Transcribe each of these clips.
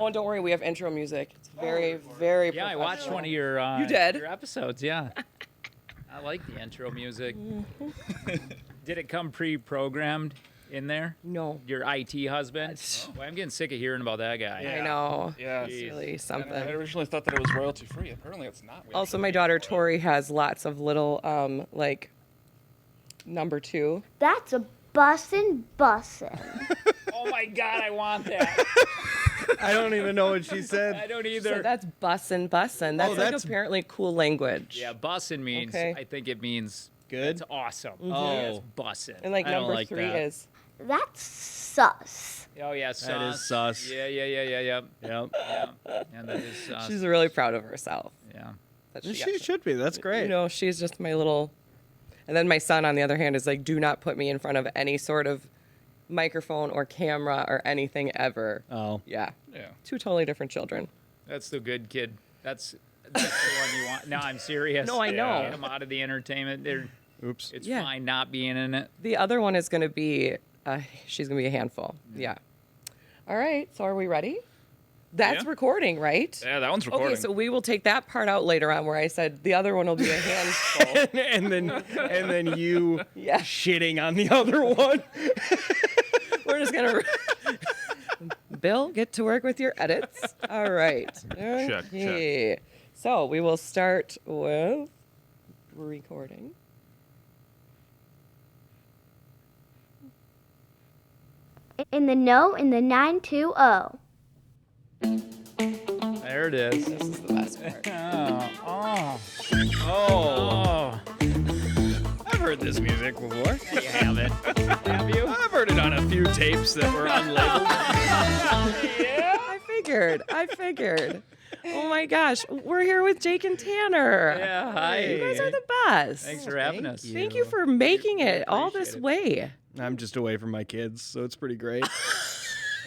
Oh, and don't worry, we have intro music. It's very, very Yeah, I watched professional. one of your You did? your episodes. Yeah, I like the intro music. Did it come pre-programmed in there? No. Your IT husband? Well, I'm getting sick of hearing about that guy. I know. Yeah. It's really And something. I originally thought that it was royalty free. Apparently, it's not. We Also, actually my pay daughter for it. Tori has lots of little, number 2. That's a bussin'. Oh my God, I want that. I don't even know what she I said. don't So either. that's bussin'. That's like that's- apparently cool language. Yeah, bussin' means. Okay. I think it means Good? That's awesome. Oh. Yes, bussin'. And like I don't number like 3 that. is. That's sus. Oh yeah, sus. That is sus. Yeah. Yep. Yeah, that is sus. She's really proud of herself. Yeah. That She got should be. That's great. You know, she's just my little. And then my son, on the other hand, is like, do not put me in front of any sort of microphone or camera or anything ever. Oh. Yeah. Yeah. 2 totally different children. That's the good kid. That's the one you want. No, I'm serious. No, I know. Get them out of the entertainment. Oops. It's Yeah. fine not being in it. The other one is going to be, she's going to be a handful. Yeah. All right. So are we ready? That's Yeah. recording, right? Yeah, that one's recording. Okay, so we will take that part out later on where I said the other one will be a handful. and then you Yeah. shitting on the other one. We're just going to. Bill, get to work with your edits. All right. check. Okay. So we will start with recording. In the know in the 920. There it is. This is the best part. Oh. I've heard this music before. You have it. Have you? I've heard it on a few tapes that were unlabeled. I figured. Oh my gosh. We're here with Jake and Tanner. Yeah, hi. You guys are the best. Thanks for having us. Thank you for making it all this Appreciate way. I'm just away from my kids, so it's pretty great.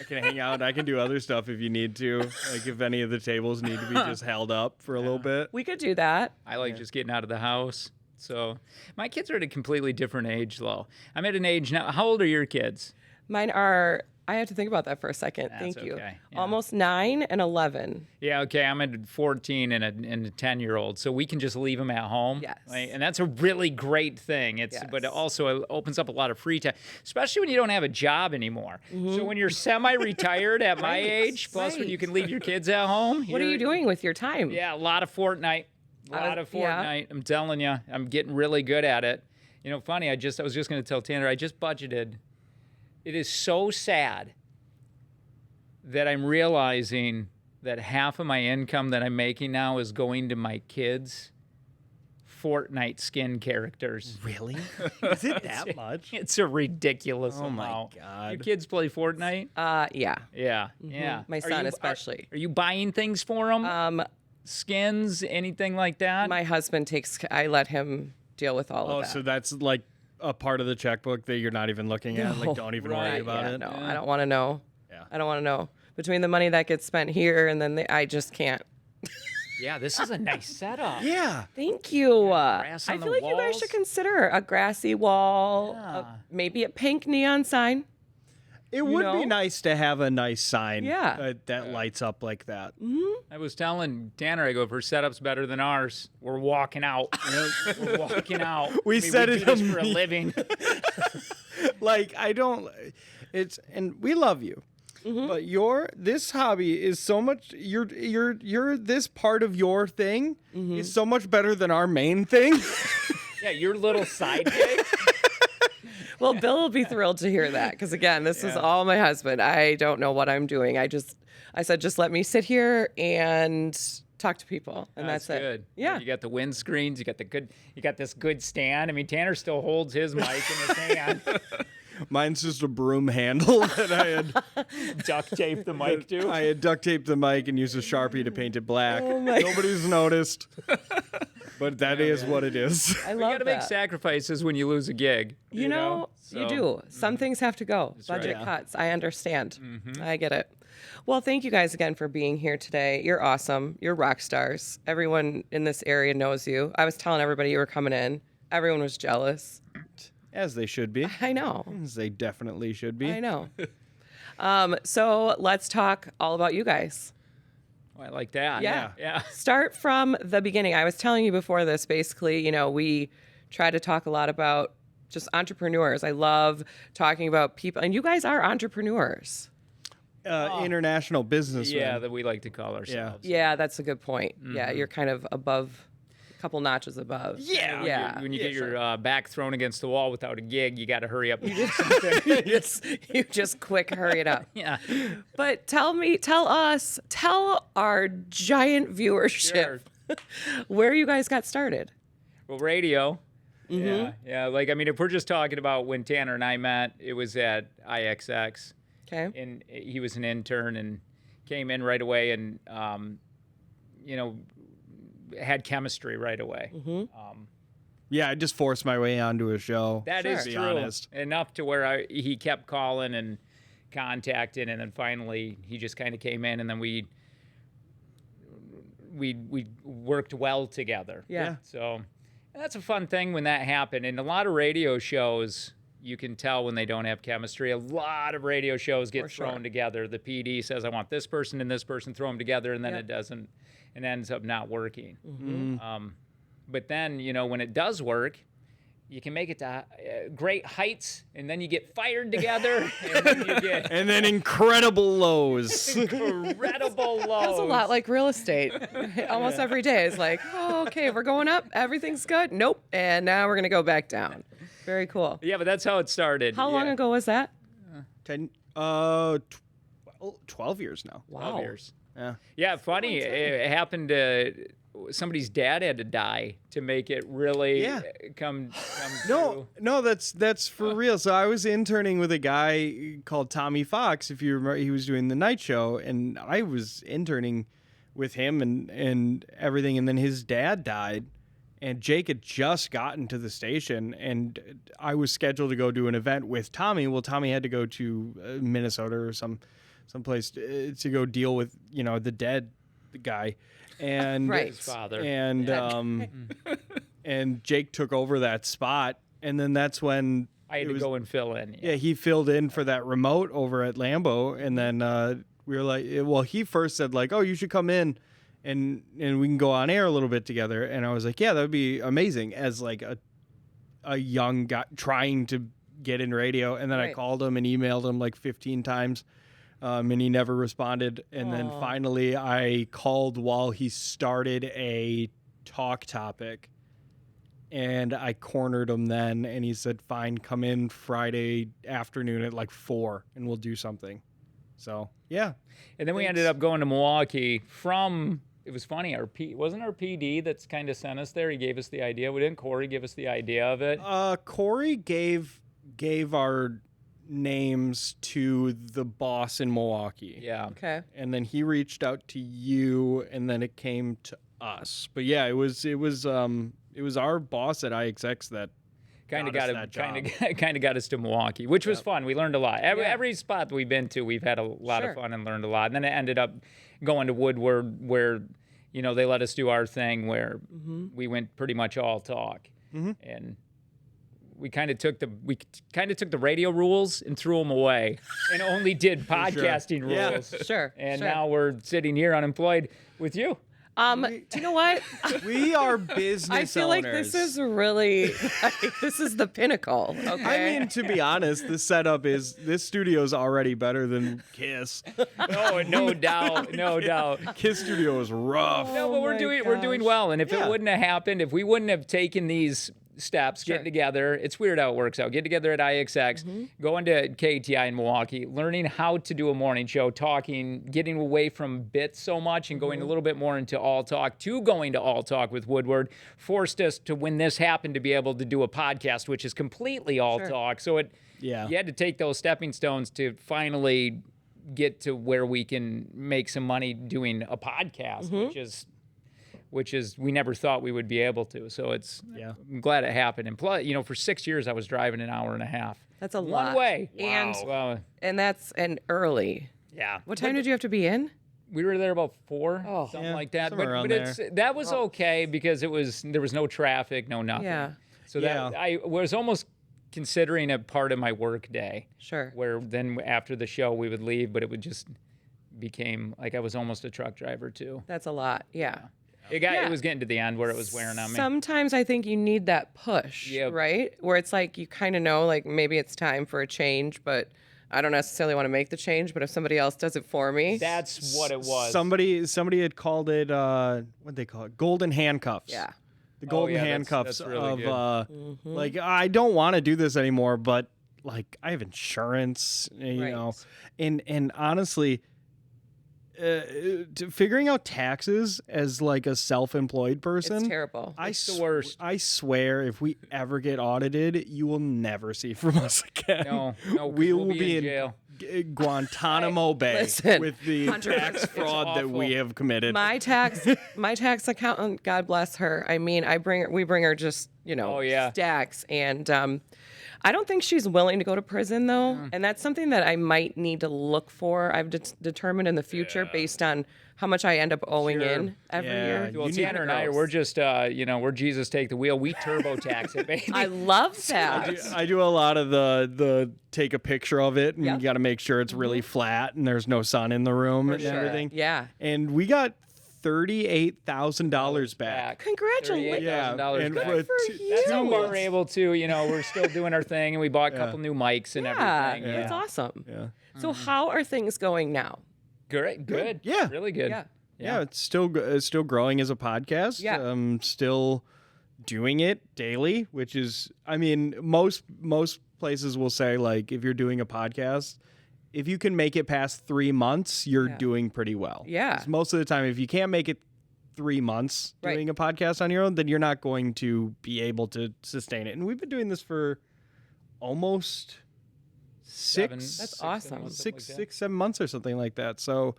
I can hang out. I can do other stuff if you need to. Like if any of the tables need to be just held up for a little bit. We could do that. I like just getting out of the house. So my kids are at a completely different age, though. I'm at an age now. How old are your kids? Mine are, I have to think about that for a second. That's Thank you. okay. Yeah. Almost 9 and 11. Yeah, okay. I'm at 14 and a 10-year-old, so we can just leave them at home. Yes. Right? And that's a really great thing. But it Yes. also opens up a lot of free time, especially when you don't have a job anymore. So when you're semi-retired at my age, plus when you can leave your kids at home. What are you doing with your time? Yeah, a lot of Fortnite. A lot of yeah. Fortnite. I'm telling you, I'm getting really good at it. You know, funny. I was just going to tell Tanner. I just budgeted. It is so sad that I'm realizing that half of my income that I'm making now is going to my kids' Fortnite skin characters. Really? Is it that much? It's a ridiculous Oh my amount. God. Your kids play Fortnite? Yeah. Yeah, yeah. My Are son you- especially. Are you buying things for them? Skins, anything like that? My husband I let him deal with all Oh, of that. so that's like a part of the checkbook that you're not even looking at? Like, don't even worry Right, about yeah, it? No, I don't want to know. Yeah. I don't want to know. Between the money that gets spent here and then I just can't. Yeah, this is a nice setup. Yeah. Thank you. grass I on feel the like you guys walls. should consider a grassy wall, maybe a pink neon sign. It would know? be nice to have a nice sign Yeah. that lights up like that. I was telling Tanner, I go, if her setup's better than ours, we're walking out. We're walking out. We said do it this for a immediately. living. Like, I don't, and we love you. But this hobby is so much, this part of your thing is so much better than our main thing. Yeah, your little side gig. Well, Bill will be thrilled to hear that because, again, this is all my husband. I don't know what I'm doing. I said, just let me sit here and talk to people, and that's it. Good. Yeah. You got the windscreens. You got this good stand. I mean, Tanner still holds his mic in his hand. Mine's just a broom handle that I had. Duct tape the mic to. I had duct taped the mic and used a Sharpie to paint it black. Oh my- Nobody's noticed. But that is what it is. I You love got to that. make sacrifices when you lose a gig. You know, you do. Some things have to go. Budget right. cuts. I understand. I get it. Well, thank you guys again for being here today. You're awesome. You're rock stars. Everyone in this area knows you. I was telling everybody you were coming in. Everyone was jealous. As they should be. I know. As they definitely should be. I know. So let's talk all about you guys. Oh, I like that. Yeah. Yeah. Start from the beginning. I was telling you before this, basically, we try to talk a lot about just entrepreneurs. I love talking about people, and you guys are entrepreneurs. International businessmen. Yeah, that we like to call ourselves. Yeah, that's a good point. Yeah, you're kind of above, a couple notches above. Yeah. Yeah. When you get your back thrown against the wall without a gig, you got to hurry up. You just quick hurry it up. Yeah. But tell our giant viewership where you guys got started. Well, radio. Yeah. Like, I mean, if we're just talking about when Tanner and I met, it was at IXX. Okay. And he was an intern and came in right away and, had chemistry right away. Yeah, I just forced my way onto a show. That is to be true. honest. Enough to where he kept calling and contacting, and then finally he just kind of came in, and then we worked well together. Yeah. So that's a fun thing when that happened. And a lot of radio shows, you can tell when they don't have chemistry. A lot of radio shows get thrown together. The PD says, I want this person and this person, throw them together, and then it doesn't, and ends up not working. But then, when it does work, you can make it to great heights, and then you get fired together, and then you get And then incredible lows. incredible lows. That's a lot like real estate. Almost every day is like, oh, okay, we're going up. Everything's good. Nope. And now we're going to go back down. Very cool. Yeah, but that's how it started. How long ago was that? 12 years now. 12 years. Yeah. Yeah, funny. It happened to somebody's dad had to die to make it really come No, that's for real. So I was interning with a guy called Tommy Fox, if you remember. He was doing the night show, and I was interning with him and everything, and then his dad died, and Jake had just gotten to the station, and I was scheduled to go do an event with Tommy. Well, Tommy had to go to Minnesota or someplace to go deal with the dead guy, and Right. his father. and Jake took over that spot, and then that's when I had to go and fill in. yeah, he filled in for that remote over at Lambeau, and then we were like, well, he first said like, oh, you should come in, and we can go on air a little bit together, and I was like, yeah, that would be amazing as like a young guy trying to get in radio, and then I Right. called him and emailed him like 15 times. And he never responded. And then finally I called while he started a talk topic. And I cornered him then. And he said, fine, come in Friday afternoon at like 4 and we'll do something. So, yeah. And then we ended up going to Milwaukee from, it was funny, wasn't our PD that's kind of sent us there? He gave us the idea. Didn't Corey give us the idea of it? Corey gave our names to the boss in Milwaukee. Yeah. Okay. And then he reached out to you, and then it came to us. But yeah, it was our boss at IXX that Kind of got got us it. that job. Kind of got us to Milwaukee, which was fun. We learned a lot. Every spot we've been to, we've had a lot of fun and learned a lot. And then it ended up going to Woodward, where they let us do our thing, where we went pretty much all talk, and we kind of took the radio rules and threw them away, and only did podcasting rules. Sure. And now we're sitting here unemployed with you. Do you know what? we are business I feel like this is really, this is the pinnacle. Okay. I mean, to be honest, the setup is this studio is already better than Kiss. Oh, no doubt, no doubt. Kiss studio is rough. No, but we're doing well. And if it wouldn't have happened, if we wouldn't have taken these steps, getting together, it's weird how it works out. Get together at IXX, going to KTI in Milwaukee, learning how to do a morning show, talking, getting away from bits so much and going a little bit more into all talk, to going to all talk with Woodward, forced us to, when this happened, to be able to do a podcast, which is completely all talk. So you had to take those stepping stones to finally get to where we can make some money doing a podcast, which is we never thought we would be able to. So I'm glad it happened. And plus, for 6 years I was driving an hour and a half. That's a one lot. way. And and that's an early. Yeah. What time did you have to be in? We were there about 4, something like that. somewhere around that was okay because there was no traffic, no nothing. Yeah. So that I was almost considering a part of my work day. Sure. Where then after the show we would leave, but it would just became like I was almost a truck driver too. That's a lot. Yeah. It was getting to the end where it was wearing on me. Sometimes I think you need that push, Yep. right? Where it's like you kind of know, like maybe it's time for a change, but I don't necessarily want to make the change. But if somebody else does it for me, That's what it was. Somebody had called it what'd they call it? Golden handcuffs. yeah, The golden yeah, handcuffs that's really of good. like I don't want to do this anymore, but like I have insurance, you Right. know, and honestly, figuring out taxes as like a self-employed person, it's terrible. It's the worst. I swear, if we ever get audited, you will never see from us again. No, we we'll will be be in jail. Guantanamo Bay Listen, with the Hunter, tax fraud that we awful. have committed. My tax accountant, God bless her. I mean, we bring her just Oh, yeah. stacks, and I don't think she's willing to go to prison though, and that's something that I might need to look for. I've determined in the future based on how much I end up owing in every Yeah, year. you Well, need Tanner and I, we're just, we're Jesus take the wheel. We TurboTax it, baby. I love that. I do a lot of the take a picture of it, and Yep. you got to make sure it's really flat and there's no sun in the room and sure. everything. Yeah. And we got $38,000 back. Congratulations. $38,000 and back. for for two- you. That's how we're able to, we're still doing our thing, and we bought a couple new mics and Yeah, everything. that's awesome. Yeah. So how are things going now? Great, good. Yeah. Really good. Yeah. Yeah, it's still growing as a podcast. Yeah. Still doing it daily, which is, I mean, most places will say like if you're doing a podcast, if you can make it past 3 months, you're doing pretty well. Yeah. 'Cause most of the time, if you can't make it 3 months Right. doing a podcast on your own, then you're not going to be able to sustain it. And we've been doing this for almost six. That's awesome. Six, 7 months or something like that. So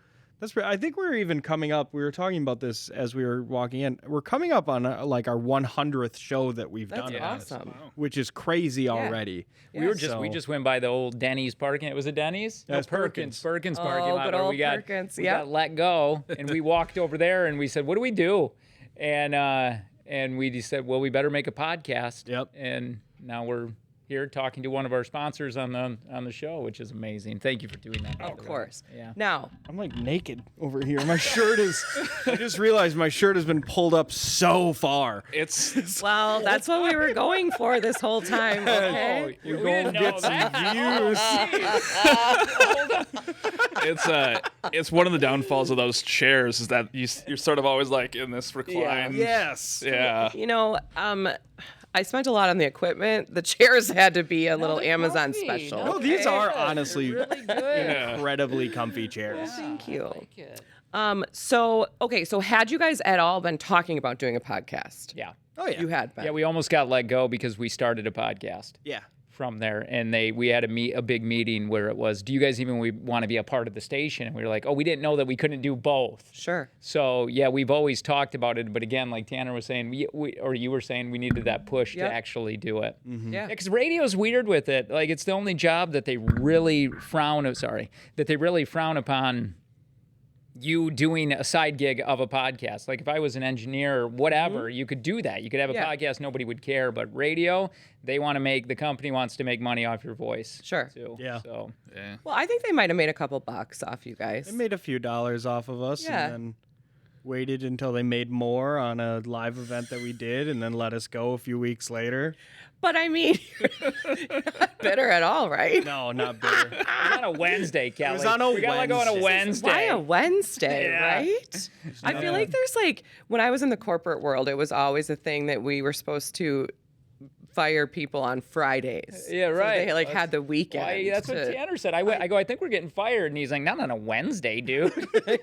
I think we're even coming up. We were talking about this as we were walking in. We're coming up on like our 100th show that we've That's done, awesome. which is crazy already. We So- just went by the old Denny's parking. It was a Denny's? That's Perkins parking Oh, lot. good where old we got Perkins, we yep. got let go, and we walked over there and we said, "What do we do?" And we just said, "Well, we better make a podcast." Yep. And now we're here talking to one of our sponsors on the show, which is amazing. Thank you for doing that. Of course. Yeah. Now, I'm like naked over here. My shirt is. I just realized my shirt has been pulled up so far. It's well, that's what we were going for this whole time. Okay. You're We going didn't to know get some that. views. it's one of the downfalls of those chairs is that you're sort of always like in this recline. Yes. Yeah. I spent a lot on the equipment. The chairs had to be a little they're Amazon comfy. special. No, these are Good. honestly Really good. incredibly comfy chairs. Thank you. Like it. So had you guys at all been talking about doing a podcast? Yeah. Oh yeah. You had been. Yeah, we almost got let go because we started a podcast Yeah. from there, and we had a big meeting where it was, do you guys even want to be a part of the station? And we were like, oh, we didn't know that we couldn't do both. Sure. So yeah, we've always talked about it, but again, like Tanner was saying, or you were saying, we needed that push Yep. to actually do it. Yeah. Because radio's weird with it. Like it's the only job that they really frown upon you doing a side gig of a podcast. Like if I was an engineer or whatever, you could do that. You could have a Yeah. podcast, nobody would care. But radio, the company wants to make money off your voice. Sure. Too. Yeah. So Yeah. Well, I think they might have made a couple bucks off you guys. They made a few dollars off of us Yeah. and then waited until they made more on a live event that we did and then let us go a few weeks later. But I mean, you're not bitter at all, right? No, not bitter. it was on a Wednesday, Kelly. was on a we got let go on a Wednesday. Wednesday. Why a Wednesday, Yeah. right? I feel like there's like, when I was in the corporate world, it was always a thing that we were supposed to fire people on Fridays. Yeah, So right. they had the weekend. Why, that's what to- Tanner said. I go, I think we're getting fired. And he's like, not on a Wednesday, dude.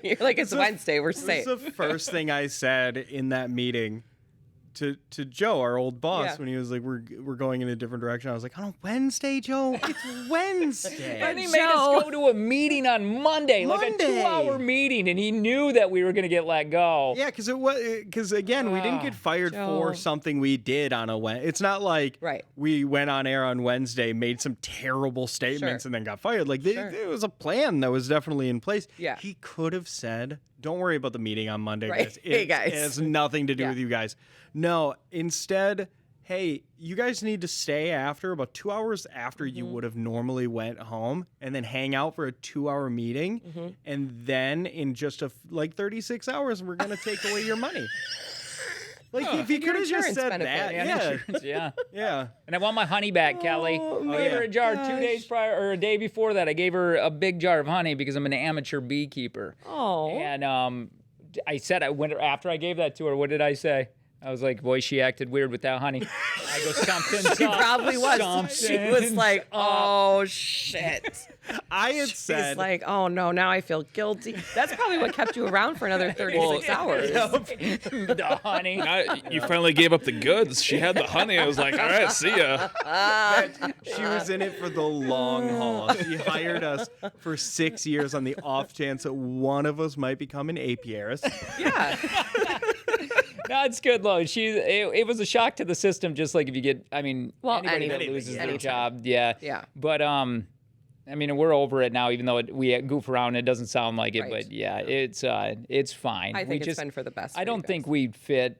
You're like, it's Wednesday, we're It was safe. the first thing I said in that meeting to Joe, our old boss, Yeah. when he was like, "We're going in a different direction." I was like, "On a Wednesday, Joe? It's Wednesday." And he Joe. made us go to a meeting on Monday, like a Monday. 2-hour meeting, and he knew that we were going to get let go. Yeah, because again, we didn't get fired Joe. for something we did on a Wednesday. It's not like Right. we went on air on Wednesday, made some terrible statements, Sure. and then got fired. Like Sure. there was a plan that was definitely in place. Yeah. He could have said, "Don't worry about the meeting on Monday, Right. guys. Hey, guys." It has nothing to do Yeah. with you guys." No, instead, hey, you guys need to stay after about 2 hours after you would have normally went home, and then hang out for a 2-hour meeting, and then in just 36 hours, we're gonna take away your money. Like if you could have just insurance said benefit. that, Yeah. yeah. And I want my honey back, Kelly. I gave her a jar 2 days prior, or a day before that. I gave her a big jar of honey because I'm an amateur beekeeper. Oh. And I said, after I gave that to her, what did I say? I was like, boy, she acted weird with that honey. I go, something's She up. probably was. She was Something's like, up. oh, shit. I had She's said, like, oh, no, now I feel guilty. That's probably what kept you around for another 36 hours. The honey. You finally gave up the goods. She had the honey. I was like, all right, see ya. she was in it for the long haul. She hired us for 6 years on the off chance that one of us might become an apiarist. Yeah. No, it's good, though. It was a shock to the system, just like if you get, anybody that loses their job, yeah. Yeah. But, we're over it now, even though we goof around. It doesn't sound like it, Right. but yeah, it's fine. I think it's been for the best. I for you don't think guys. we fit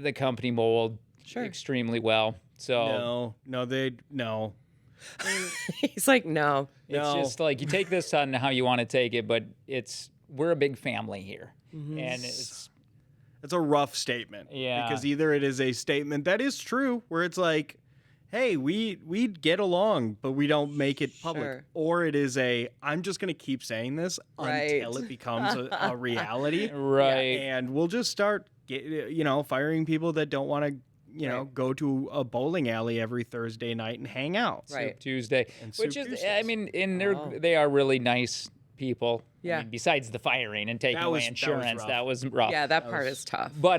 the company mold Sure. extremely well. So No. He's like, no. it's No. just like you take this on how you want to take it, but we're a big family here, Mm-hmm. and it's It's a rough statement. Yeah. Because either it is a statement that is true, where it's like, hey, we get along, but we don't make it public. Sure. Or it is I'm just going to keep saying this Right. until it becomes a reality. right. And we'll just start, firing people that don't want to, Right. go to a bowling alley every Thursday night and hang out. Right. Tuesday, And which Soup is, Tuesdays. they are really nice people. Yeah. Besides the firing and taking That away was insurance, rough. that was rough. Yeah, that part is tough. But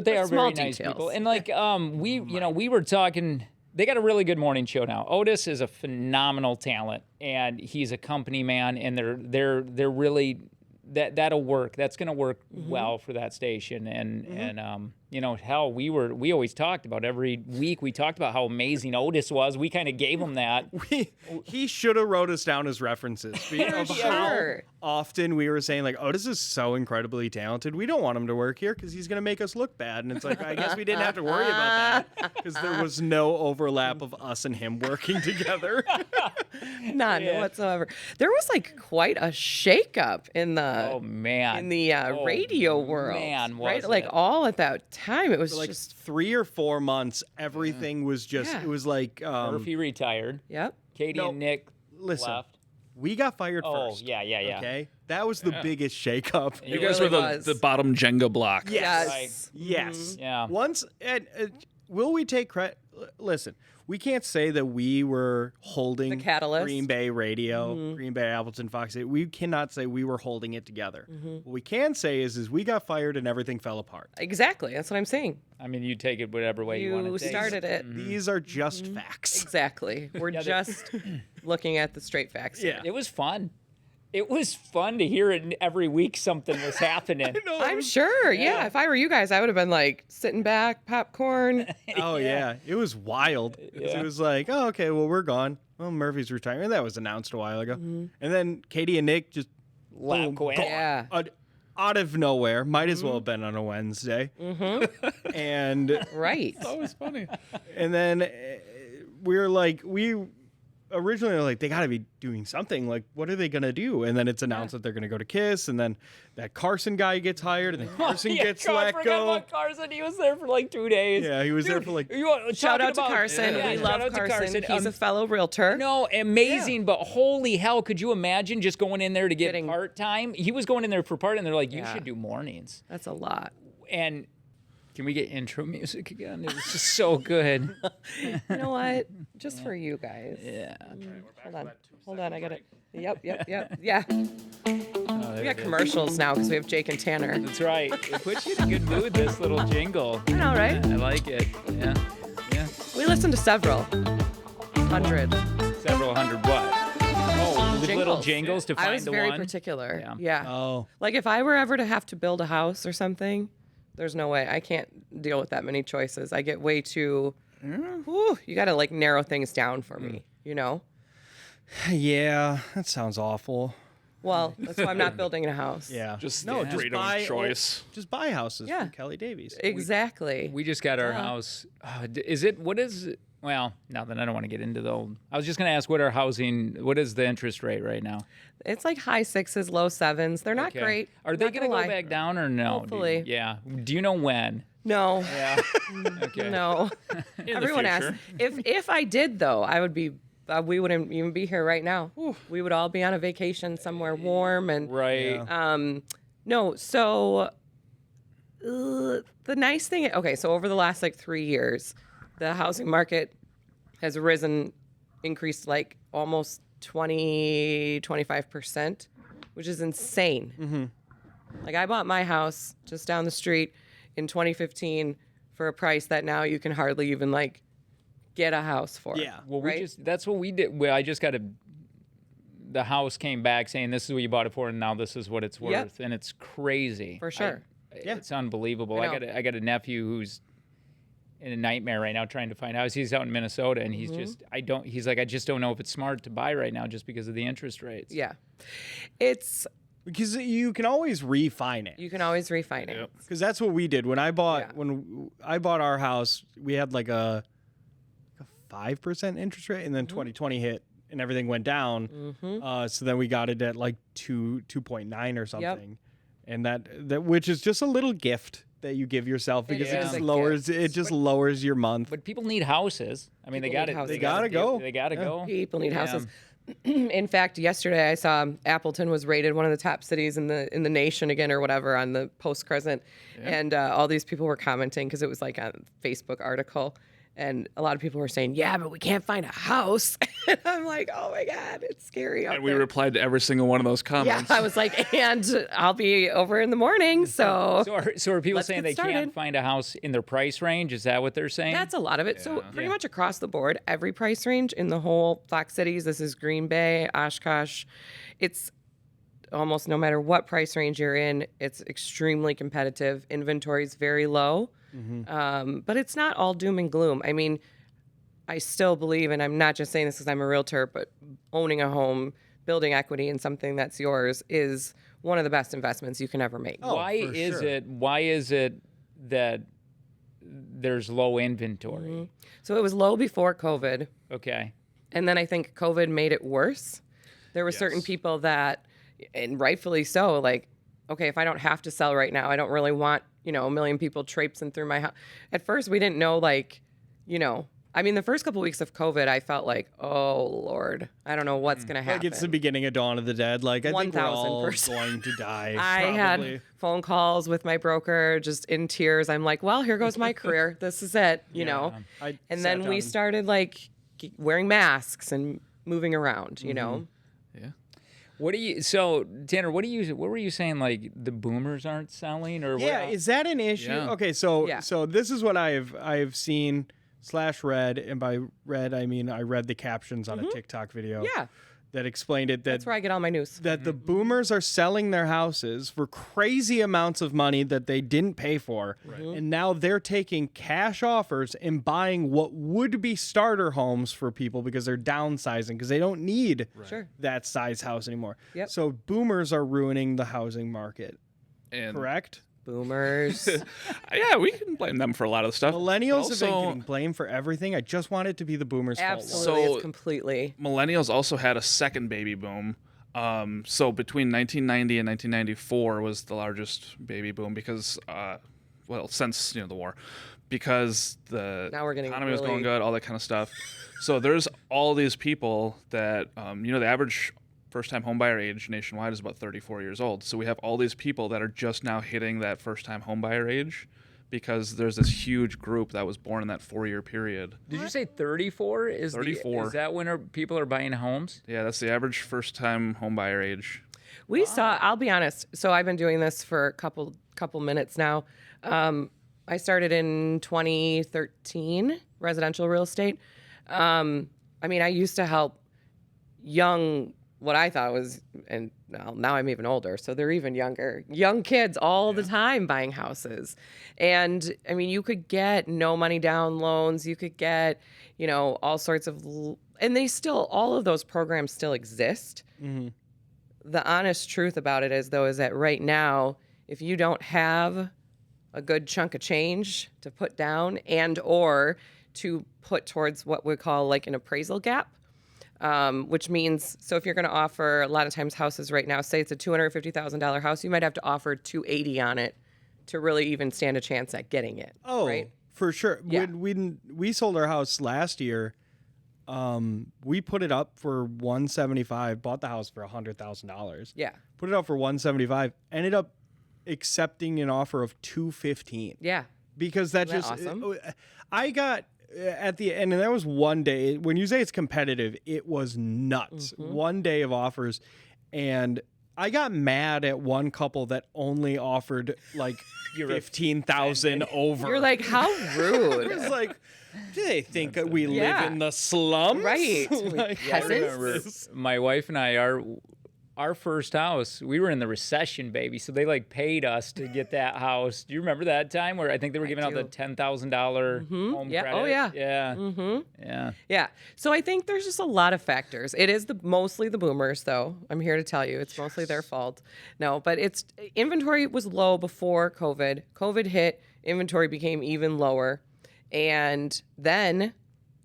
they are small very nice details. people. And we were talking. They got a really good morning show now. Otis is a phenomenal talent, and he's a company man, and they're really that'll work. That's going to work well for that station. And hell, we always talked about every week. We talked about how amazing Otis was. We kind of gave him that. He should have wrote us down as references of how Sure. often we were saying, like, Otis is so incredibly talented. We don't want him to work here because he's going to make us look bad. And it's like, I guess we didn't have to worry about that because there was no overlap of us and him working together. None whatsoever. There was like quite a shakeup in the Oh man. radio world, man, right? was Like it. all at that time, it was Like just 3 or 4 months, everything was just, Yeah. it was like, Murphy retired. yep. Katie No, and Nick listen, left. we got fired Oh first. yeah. Okay? That was the biggest shakeup. It You guys really were was. the bottom Jenga block. Yes. Right. Yes. Yeah. Once, will we take credit? Listen, we can't say that we were holding The catalyst. Green Bay Radio, Green Bay Appleton, Fox 8. We cannot say we were holding it together. What we can say is we got fired and everything fell apart. Exactly. That's what I'm saying. You take it whatever way you want You to take started it. These are just facts. Exactly. We're just looking at the straight facts. Yeah. It was fun. It was fun to hear it every week something was happening. I'm sure. Yeah. If I were you guys, I would have been like sitting back, popcorn. Oh, yeah. It was wild. 'Cause Yeah. It was like, oh, okay, well, we're gone. Well, Murphy's retiring. That was announced a while ago. And then Katie and Nick just boom, Quit. gone. Yeah. Out of nowhere. Might as well have been on a Wednesday. And Right. Always funny. And then we originally were like, they got to be doing something. Like, what are they going to do? And then it's announced that they're going to go to KISS. And then that Carson guy gets hired. And then Carson gets let forgot go. about Carson. He was there for like 2 days. Yeah, he was there for like. Shout out to about- Carson. Yeah, We shout love out to Carson. He's a fellow realtor. No, amazing, but holy hell, could you imagine just going in there to get Getting- part-time? He was going in there for part, and they're like, you Yeah. should do mornings. That's a lot. And can we get intro music again? It was just so good. You know what? Just for you guys. Yeah. Hold on. I got it. Yep. Yeah. We got commercials now because we have Jake and Tanner. That's right. It puts you in a good mood, this little jingle. I know, right? I like it. Yeah. Yeah. We listened to several. 100. Several hundred what? Oh, with little jingles to find I was the very one. particular. Yeah. Yeah. Oh. Like if I were ever to have to build a house or something, there's no way. I can't deal with that many choices. I get way too. You got to like narrow things down for me, you know? Yeah, that sounds awful. Well, that's why I'm not building a house. Yeah. Just no, the just freedom buy of choice. Just buy houses Yeah. from Kelly Davies. Exactly. We just got our house. Is it? What is? Well, now then I don't want to get into the old. I was just going to ask what is the interest rate right now? It's like high 6s, low 7s. They're not Okay. great. Are they Not going to gonna go lie. back down or no? Hopefully. Yeah. Do you know when? No. Yeah. Okay. No. Everyone asks. If I did though, I would be. We wouldn't even be here right now. We would all be on a vacation somewhere warm and. Right. No. So the nice thing. Okay. So over the last like 3 years, the housing market has increased like almost 25%, which is insane. Mm-hmm. Like I bought my house just down the street in 2015 for a price that now you can hardly even like get a house for. Yeah. Well, right? that's what we did. Well, I just got the house came back saying this is what you bought it for, and now this is what it's worth, Yep. and it's crazy. For sure. It's unbelievable. I I know. got a nephew who's in a nightmare right now trying to find a house. He's out in Minnesota, and he's just he's like I just don't know if it's smart to buy right now just because of the interest rates. Yeah. It's Because you can always refinance. you can always refinance. Because that's what we did when I bought Yeah. when I bought our house. We had like a 5% interest rate, and then 2020 hit and everything went down. So then we got it at like 2.9 or something, and that which is just a little gift that you give yourself because is it a just gift. lowers your month. But people need houses. I mean, People they got need it. houses. They They gotta go. They got to go. People need Yeah. houses. In fact, yesterday I saw Appleton was rated one of the top cities in the nation again or whatever on the Post Crescent, and all these people were commenting because it was like a Facebook article, and a lot of people were saying, "Yeah, but we can't find a house." And I'm like, "Oh my God, it's scary out And we there." replied to every single one of those Yeah, comments. I was like, "And I'll be over in the morning." So So are people Let's saying get they started. can't find a house in their price range? Is that what they're saying? that's a lot of it. So pretty much across the board, every price range in the whole Fox Cities. This is Green Bay, Oshkosh. It's almost no matter what price range you're in, it's extremely competitive. Inventory is very low, but it's not all doom and gloom. I mean, I still believe, and I'm not just saying this because I'm a realtor, but owning a home, building equity in something that's yours is one of the best investments you can ever make. Why for is sure. it that there's low inventory? So it was low before COVID. Okay. And then I think COVID made it worse. There were certain people that, and rightfully so, like, okay, if I don't have to sell right now, I don't really want, a million people traipsing through my house. At first, we didn't know, like, I mean, the first couple weeks of COVID, I felt like, oh, Lord, I don't know what's going to happen. Like it's the beginning of Dawn of the Dead. Like I think we're all 1000%. going to die. I probably. had phone calls with my broker just in tears. I'm like, well, here goes my career. This is it, I And sat then we down- started, like, wearing masks and moving around, you know? So Tanner, what were you saying? Like the boomers aren't selling, or Yeah, what? is that an issue? Yeah. Okay, so Yeah. so this is what I've seen / read, and by read I mean I read the captions on a TikTok video. Yeah. That explained it. That's where I get all my news. That the boomers are selling their houses for crazy amounts of money that they didn't pay for. And now they're taking cash offers and buying what would be starter homes for people because they're downsizing because they don't need Sure. that size house anymore. Yep. So boomers are ruining the housing market, And correct? Boomers. yeah, we can blame them for a lot of stuff. Millennials But have been also, getting blamed for everything. I just want it to be the boomers' fault. Absolutely. So- it's completely. millennials also had a second baby boom. So between 1990 and 1994 was the largest baby boom because, since the war, because the Now we're getting economy was going really- good, all that kind of stuff. So there's all these people that, the average first-time homebuyer age nationwide is about 34 years old. So we have all these people that are just now hitting that first-time homebuyer age because there's this huge group that was born in that 4-year period. Did you say 34? Is 34. Is that when people are buying homes? Yeah, that's the average first-time homebuyer age. We saw, I'll be honest. So I've been doing this for a couple minutes now. I started in 2013, residential real estate. I mean, I used to help what I thought was, and now I'm even older, so they're even younger, young kids all the time buying houses. And I mean, you could get no money down loans, you could get, all sorts of, and all of those programs still exist. the honest truth about it is that right now, if you don't have a good chunk of change to put down and or to put towards what we call like an appraisal gap, which means, so if you're going to offer a lot of times houses right now, say it's a $250,000 house, you might have to offer 280 on it to really even stand a chance at getting it. Oh, right? for sure. Yeah. When we sold our house last year, we put it up for 175, bought the house for $100,000. Yeah. Put it up for 175, ended up accepting an offer of 215. Yeah. Because that Isn't just that awesome? I got at the end, and that was one day. When you say it's competitive, it was nuts. Mm-hmm. One day of offers, and I got mad at one couple that only offered like 15,000 over. You're like, how rude. It was like, do they think that we Yeah. live in the slums? Right. Like, I what is remember this? my wife and I, our first house, we were in the recession, baby. So they like paid us to get that house. Do you remember that time where I think they were giving out the do. $10,000 home Yeah. credit? Oh, yeah. Yeah. Mm-hmm. Yeah. Yeah. So I think there's just a lot of factors. It is mostly the boomers, though. I'm here to tell you it's mostly their fault. No, but it's inventory was low before COVID. COVID hit, inventory became even lower. And then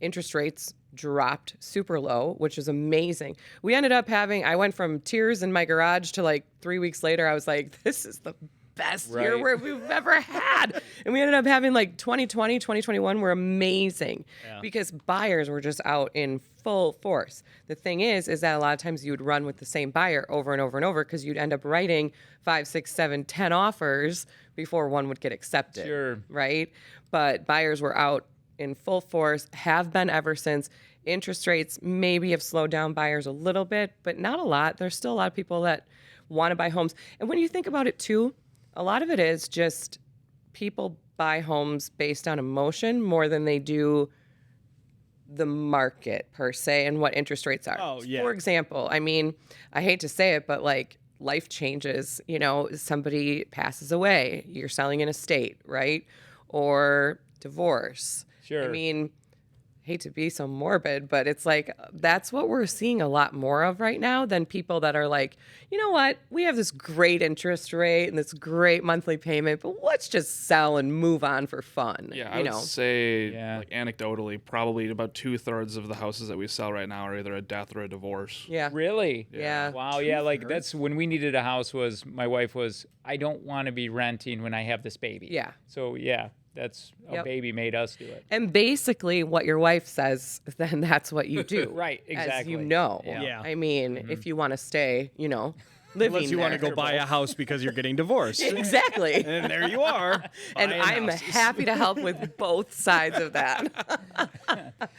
interest rates dropped super low, which is amazing. We ended up I went from tears in my garage to like 3 weeks later, I was like, this is the best year Right. we've ever had. And we ended up having like 2020, 2021 were amazing because buyers were just out in full force. The thing is that a lot of times you would run with the same buyer over and over and over because you'd end up writing 5, 6, 7, 10 offers before one would get accepted. Sure. Right? But buyers were out in full force, have been ever since. Interest rates maybe have slowed down buyers a little bit, but not a lot. There's still a lot of people that want to buy homes. And when you think about it too, a lot of it is just people buy homes based on emotion more than they do the market per se and what interest rates are. Oh, yeah. For example, I mean, I hate to say it, but like life changes, somebody passes away, you're selling an estate, right? Or divorce. Sure. I mean, hate to be so morbid, but it's like that's what we're seeing a lot more of right now than people that are like, you know what, we have this great interest rate and this great monthly payment, but let's just sell and move on for fun. Yeah, I would say, Yeah. like anecdotally, probably about 2/3 of the houses that we sell right now are either a death or a divorce. Yeah. Really? Yeah. Wow. Yeah. Like that's when we needed a house my wife was, I don't want to be renting when I have this baby. Yeah. So yeah, that's a Yep. baby made us do it. And basically what your wife says, then that's what you do. Right, As exactly. you know. Yeah. I mean, if you want to stay, living Unless you want to there. go buy a house because you're getting divorced. Exactly. And there you are. And buying I'm houses. happy to help with both sides of that.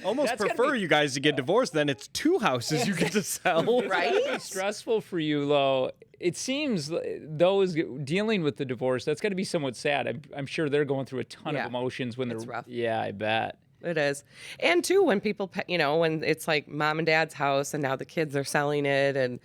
Almost That's gotta prefer be- you guys to get divorced, then it's 2 houses you get to sell. Right? Stressful for you, Lo. It seems those dealing with the divorce, that's got to be somewhat sad. I'm sure they're going through a ton Yeah. of emotions when It's they're. rough. Yeah, I bet. It is. And too, when people, when it's like mom and dad's house and now the kids are selling it and,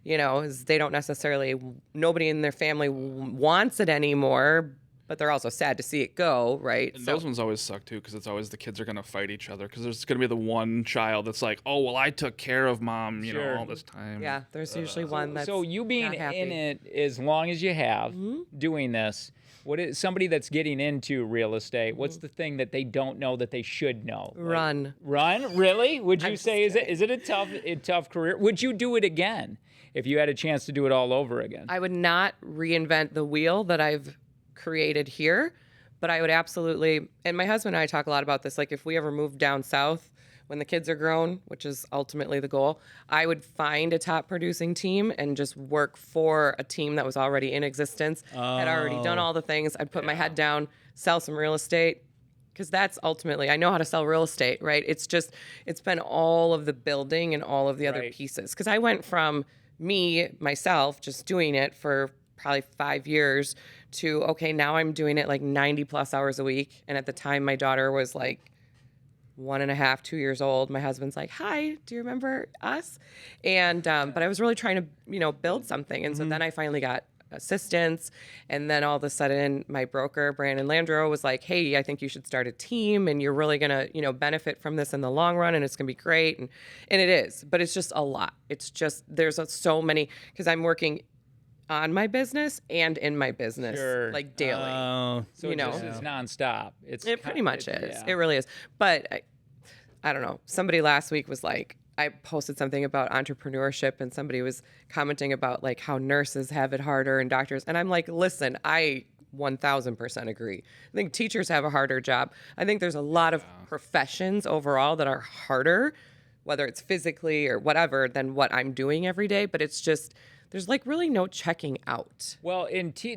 they don't necessarily, nobody in their family wants it anymore, but they're also sad to see it go, right? And those ones always suck too, because it's always the kids are gonna fight each other. Because there's gonna be the one child that's like, "Oh, well, I took care of mom, Sure. all this time." Yeah, there's usually one that's So you being not happy. in it as long as you have, doing this, what is somebody that's getting into real estate? What's the thing that they don't know that they should know? Like, Run. run? Really? Would you I'm say just is it a tough career? Would you do it again if you had a chance to do it all over again? I would not reinvent the wheel that I've created here, but I would absolutely, and my husband and I talk a lot about this, like if we ever moved down south when the kids are grown, which is ultimately the goal, I would find a top producing team and just work for a team that was already in existence, had already done all the things. I'd put my head down, sell some real estate, because that's ultimately, I know how to sell real estate, right? It's been all of the building and all of the other Right. pieces. Because I went from myself, just doing it for probably 5 years to, okay, now I'm doing it like 90 plus hours a week. And at the time, my daughter was like 1.5, 2 years old. My husband's like, "Hi, do you remember us?" And, but I was really trying to, build something. And so then I finally got assistants. And then all of a sudden, my broker, Brandon Landreau, was like, hey, I think you should start a team and you're really going to, benefit from this in the long run and it's going to be great. And it is, but it's just a lot. It's just, there's so many, because I'm working on my business and in my business, like daily. So it's nonstop. It pretty much is. Yeah. It really is. But I don't know. Somebody last week was like, I posted something about entrepreneurship and somebody was commenting about like how nurses have it harder and doctors. And I'm like, listen, I 1000% agree. I think teachers have a harder job. I think there's a lot of professions overall that are harder, whether it's physically or whatever, than what I'm doing every day. But it's just, there's like really no checking out. Well,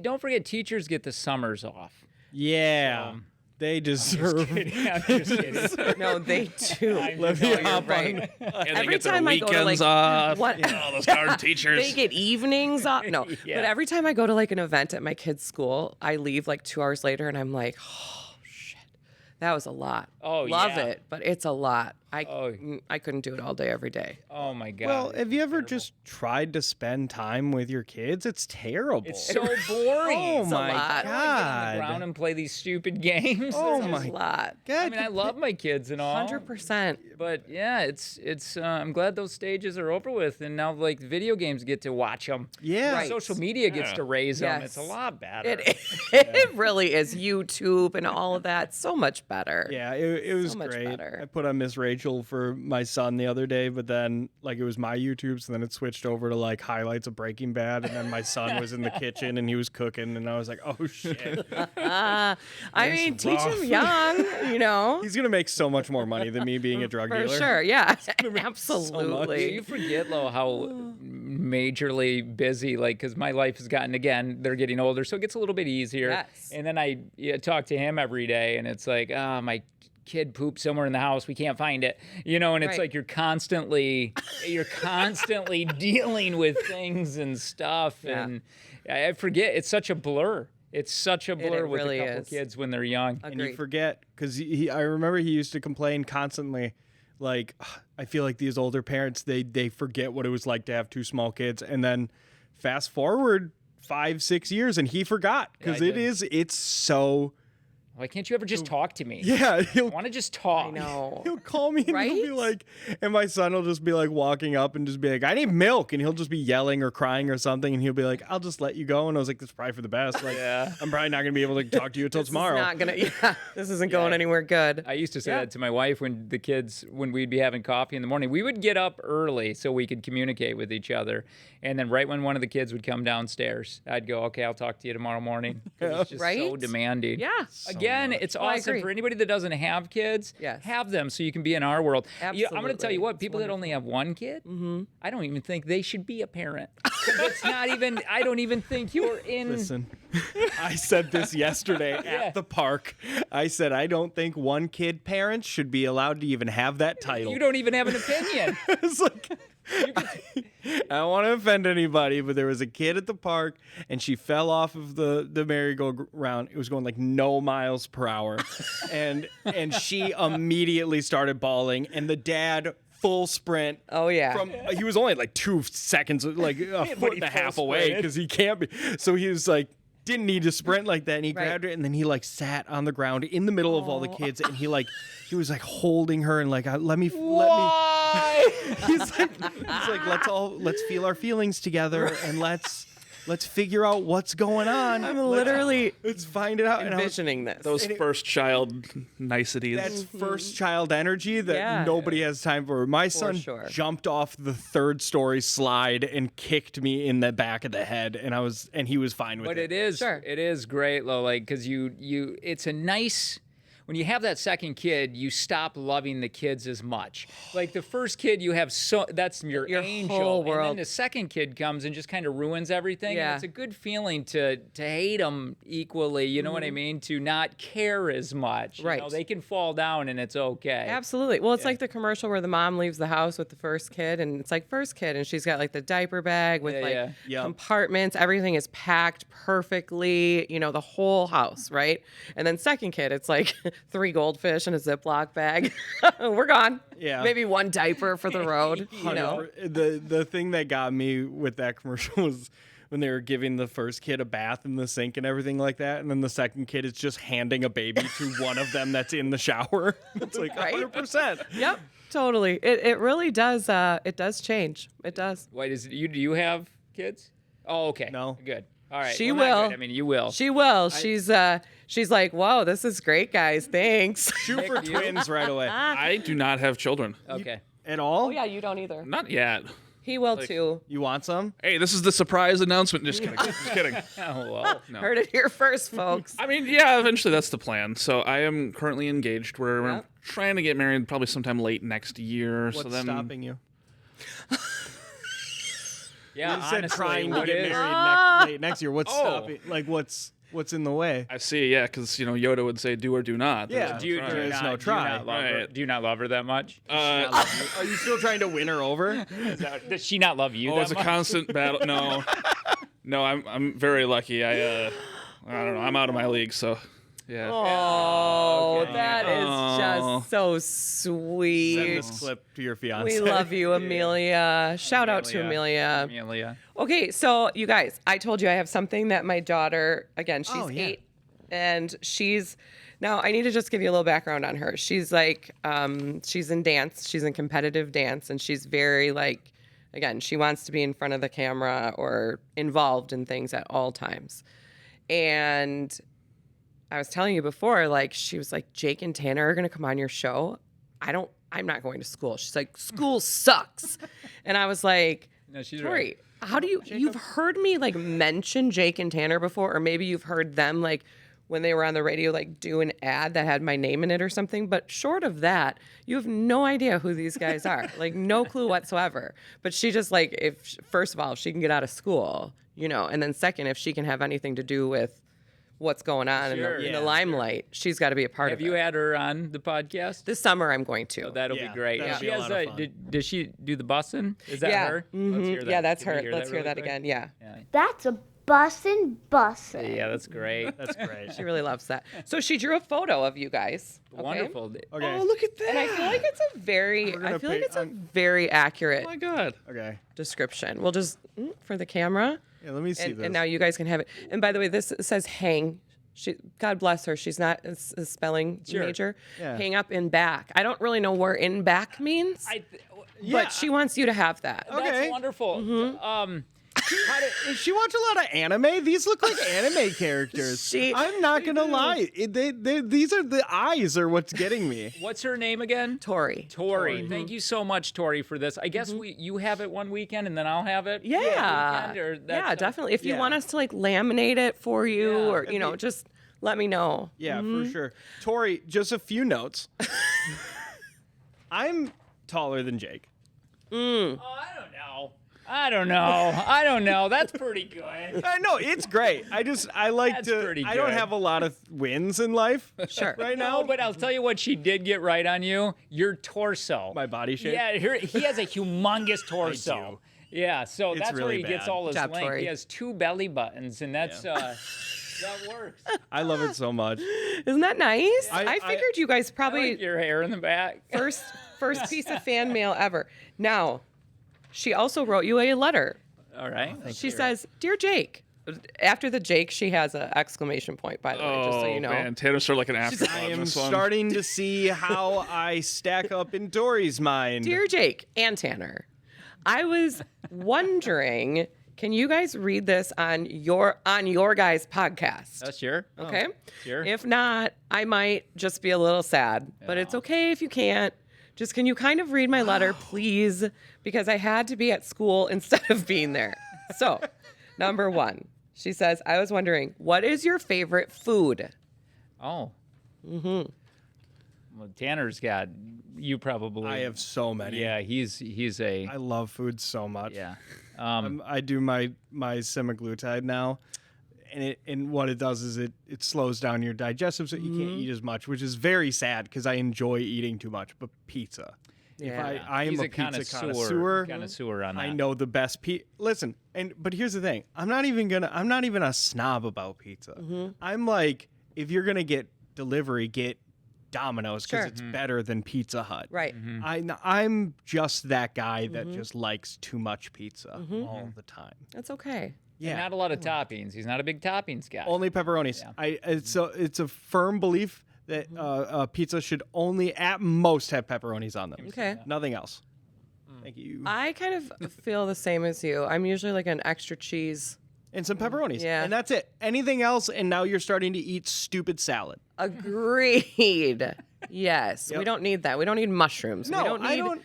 don't forget, teachers get the summers off. Yeah. They deserve. I'm just kidding. No, they do. Let me hop right. And they Every get their time I go to, weekends like, off. what- All those darn teachers. They get evenings off. No, Yeah. but every time I go to like an event at my kid's school, I leave like 2 hours later and I'm like, oh shit, that was a lot. Oh, love yeah. it, but it's a lot. Oh. I couldn't do it all day every day. Oh my God. Well, have you ever just tried to spend time with your kids? It's terrible. it's so boring. Oh It's a my lot. I don't wanna get on the God. ground and play these stupid games. Oh It's my a lot. I God. mean, I love my kids and all. 100%. But yeah, it's. I'm glad those stages are over with, and now like video games get to watch them. Yeah. Right. Social media gets to raise them. Yes. It's a lot better. It really is. YouTube and all of that, so much better. Yeah, it was much great. better. I put on Miss Rachel for my son the other day, but then like it was my YouTube, so then it switched over to like highlights of Breaking Bad, and then my son was in the kitchen and he was cooking, and I was like, oh shit, I mean, teach rough. him young, he's gonna make so much more money than me being a drug For dealer. sure, yeah, You absolutely. forget, though, how majorly busy, like, because my life has gotten, again, they're getting older, so it gets a little bit easier. Yes. And then I talk to him every day, and it's like, my kid pooped somewhere in the house, we can't find it, and it's Right. like you're constantly dealing with things and stuff. Yeah. And I forget, it's such a blur. It's such a blur with really a couple is. kids when they're young. And you Agreed. forget because I remember he used to complain constantly, like, I feel like these older parents they forget what it was like to have two small kids, and then fast forward 5-6 years and he forgot because I did. it's so. Why can't you ever just talk to me? Yeah, I he'll want to just talk. I know. he'll call me and he'll be Right? like, and my son will just be like walking up and just be like, I need milk, and he'll just be yelling or crying or something, and he'll be like, I'll just let you go, and I was like, that's probably for the best. Like, Yeah. I'm probably not gonna be able to talk to you until This is tomorrow. not gonna. Yeah, this isn't going anywhere good. I used to say Yeah. that to my wife when we'd be having coffee in the morning. We would get up early so we could communicate with each other. And then right when one of the kids would come downstairs, I'd go, okay, I'll talk to you tomorrow morning. 'Cause it's just so Right? demanding. Yeah. Again, it's I awesome agree. for anybody that doesn't have kids. Yes. Have them so you can be in our world. I'm going to tell Absolutely. you what, It's people that only have one kid, I don't even think they should be a parent. 'Cause it's not even, I don't even think you're in. Listen, I said this yesterday at the park. I said I don't think one kid parents should be allowed to even have that title. You don't even have an opinion. It's like I don't want to offend anybody, but there was a kid at the park and she fell off of the merry-go-round. It was going like no miles per hour, and she immediately started bawling. And the dad full sprint. Oh yeah. From he was only like 2 seconds, like a foot and a half away, sprinted. because he can't be. So he was like. Didn't need to sprint like that, and he Right. grabbed it, and then he like sat on the ground in the middle of all the kids, and he was like holding her and like let me he's like let's feel our feelings together and let's figure out what's going on. I'm literally let's find it out. And I was- envisioning this. Those first child niceties. that's first child energy that Yeah. nobody has time for. My son sure. jumped off the 3rd story slide and kicked me in the back of the head, and he was fine with But it. it is great, though, like, because it's a nice, when you have that second kid, you stop loving the kids as much. Like the first kid, you have that's your angel, whole and then world. the second kid comes and just kind of ruins everything. Yeah. And it's a good feeling to hate them equally. You know what I mean? To not care as much. You Right. know, they can fall down and it's okay. Absolutely. Well, it's like the commercial where the mom leaves the house with the first kid, and it's like first kid, and she's got like the diaper bag with Yeah, like yeah. Yep. compartments. Everything is packed perfectly, the whole house, right? And then second kid, it's like 3 goldfish in a Ziploc bag. We're gone. Yeah. Maybe 1 diaper for the road. The thing that got me with that commercial when they were giving the first kid a bath in the sink and everything like that, and then the second kid is just handing a baby to one of them that's in the shower. It's like Right? 100%. Yep, totally. It really does. It does change. It does. Wait, do you have kids? Oh, okay. No. Good. All right. She Well, not will. good. I mean, you will. She will. She's like, whoa, this is great, guys. Thanks. Shoot for twins right away. I do not have children. Okay. At all? Oh yeah, you don't either. Not yet. He will too. You want some? Hey, this is the surprise announcement. Just kidding. Just kidding. Oh, well. No. Heard it here first, folks. I mean, yeah, eventually that's the plan. So I am currently engaged. We're Yep. trying to get married probably sometime late next year. What's so then stopping you? Yeah, You said honestly, trying to what get is- married late next year. What's Oh. stopping? Like, what's in the way? I see, yeah, because Yoda would say do or do not. Yeah. There's Do you, no do try. you There's not, no do you not try. love her? Right. Do you not love her that much? Are you still trying to win her over? Does she not love you Oh, that it's a much? constant battle. No, no, I'm very lucky. I don't know. I'm out of my league, so yeah. Oh, okay. that is Oh. just so Send sweet. this clip to your fiance. We love you, Amelia. Shout out to Amelia. Amelia. Okay, so you guys, I told you I have something that my daughter, again, she's Oh, yeah. 8, and now I need to just give you a little background on her. She's like, she's in dance, she's in competitive dance, and she's very like, again, she wants to be in front of the camera or involved in things at all times. And I was telling you before, like, she was like, Jake and Tanner are going to come on your show. I'm not going to school. She's like, school sucks. And I was like, No, she's Tori, right. how do you've heard me like mention Jake and Tanner before, or maybe you've heard them like when they were on the radio, like do an ad that had my name in it or something. But short of that, you have no idea who these guys are, like no clue whatsoever. But she just like, first of all, if she can get out of school, and then second, if she can have anything to do with what's going on Sure. in Yeah, the limelight, she's got to be a part Have of you it. had her on the podcast? This summer, I'm going to. Oh, that'll Yeah, be great. that'll She be a has lot of fun. does she do the bussin'? Is that yeah, her? mhm. Let's hear that. Yeah, that's Can we her. Let's hear really that quick? again. Yeah. That's a bussin'. Yeah, that's great. That's great. She really loves that. So she drew a photo of you guys. Okay? Wonderful. Okay. Oh, look at that! And I feel like it's a very, We're gonna I feel like pay- it's a very accurate Oh my god! Okay. description. We'll just for the camera, Yeah, let me see this. and now you guys can have it. And by the way, this says hang. God bless her. She's not a spelling Sure. major. Yeah. Hang up in back. I don't really know where in back means, Yeah. but she wants you to have that. Okay. That's wonderful. Does she watch a lot of anime? These look like anime characters. I'm not gonna lie. These are the eyes are what's getting me. What's her name again? Tori. Tori. Thank you so much, Tori, for this. I guess you have it one weekend and then I'll have it. Yeah. weekend, or that's Yeah, definitely. If you Yeah. want us to like laminate it for you, Yeah, or that'd be- just let me know. Yeah, for sure. Tori, just a few notes. I'm taller than Jake. Oh, I don't know. That's pretty good. I know it's great. I like That's to. pretty I don't good. have a lot of wins in life. Sure. Right No, now, but I'll tell you what she did get right on you. Your torso. my body shape. Yeah, he has a humongous torso. Yeah, so that's where really he gets bad. all his Good job, length. Tori. He has 2 belly buttons, and that's that works. I love it so much. Isn't that nice? I- I figured you guys I probably like your hair in the back. first piece of fan mail ever. Now, she also wrote you a letter. All right. She says, "Dear Jake." After the Jake, she has an exclamation point, by the way, just so you know. Man, Tanner's sort of like an afterthought. I in am this one. starting to see how I stack up in Dory's mind. Dear Jake and Tanner, I was wondering, can you guys read this on your guys' podcast? Sure. Okay. Sure. If not, I might just be a little sad, but it's okay if you can't. Just can you kind of read my letter, please? Because I had to be at school instead of being there. So, number 1, she says, I was wondering, what is your favorite food? Oh. Mm-hmm. Well, Tanner's got you probably. I have so many. Yeah, he's a. I love food so much. Yeah. I do my semaglutide now, and what it does is it slows down your digestive, so you can't eat as much, which is very sad because I enjoy eating too much. But pizza, Yeah. if I am He's a a pizza connoisseur connoisseur, on that. I know the best pizza. Listen, but here's the thing: I'm not even a snob about pizza. I'm like, if you're gonna get delivery, get Domino's because Sure. it's better than Pizza Hut. Right. I'm just that guy that just likes too much pizza all the time. That's okay. Yeah. Not a lot of toppings. He's not a big toppings guy. Only pepperonis. Yeah. It's a firm belief that pizza should only at most have pepperonis on them. Okay. Nothing else. Thank you. I kind of feel the same as you. I'm usually like an extra cheese. And some pepperonis. Yeah. And that's it. Anything else, and now you're starting to eat stupid salad. Agreed. Yes. Yep. We don't need that. We don't need mushrooms. No, we don't need I don't.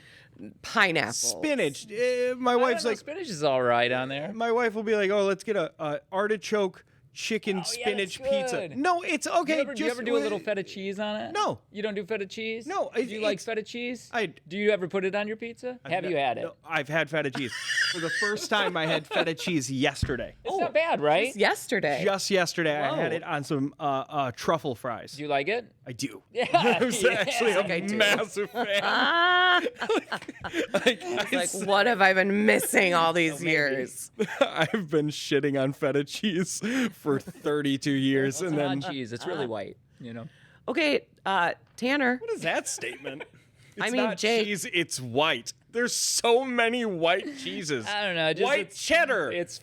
pineapple. Spinach. My I don't wife's know, like, spinach is all right on there. my wife will be like, oh, let's get a artichoke chicken spinach that's pizza. good. No, it's okay. Do you ever do a little feta cheese on it? No. You don't do feta cheese? No, Do you like it's- feta cheese? I- Do you ever put it on your pizza? Have you had it? No, I've had feta cheese. For the first time, I had feta cheese yesterday. It's not bad, right? Just yesterday. Just yesterday, I had Whoa. it on some truffle fries. Do you like it? I do. Yeah. I'm actually Like I do. a massive fan. Ah, Like, like, what have I been missing all these years? I've been shitting on feta cheese for 32 years, and then Not cheese. It's really white, you know. Okay, Tanner. what is that statement? It's I mean, not Jake- cheese. It's white. There's so many white cheeses. I don't know. Just White cheddar. It's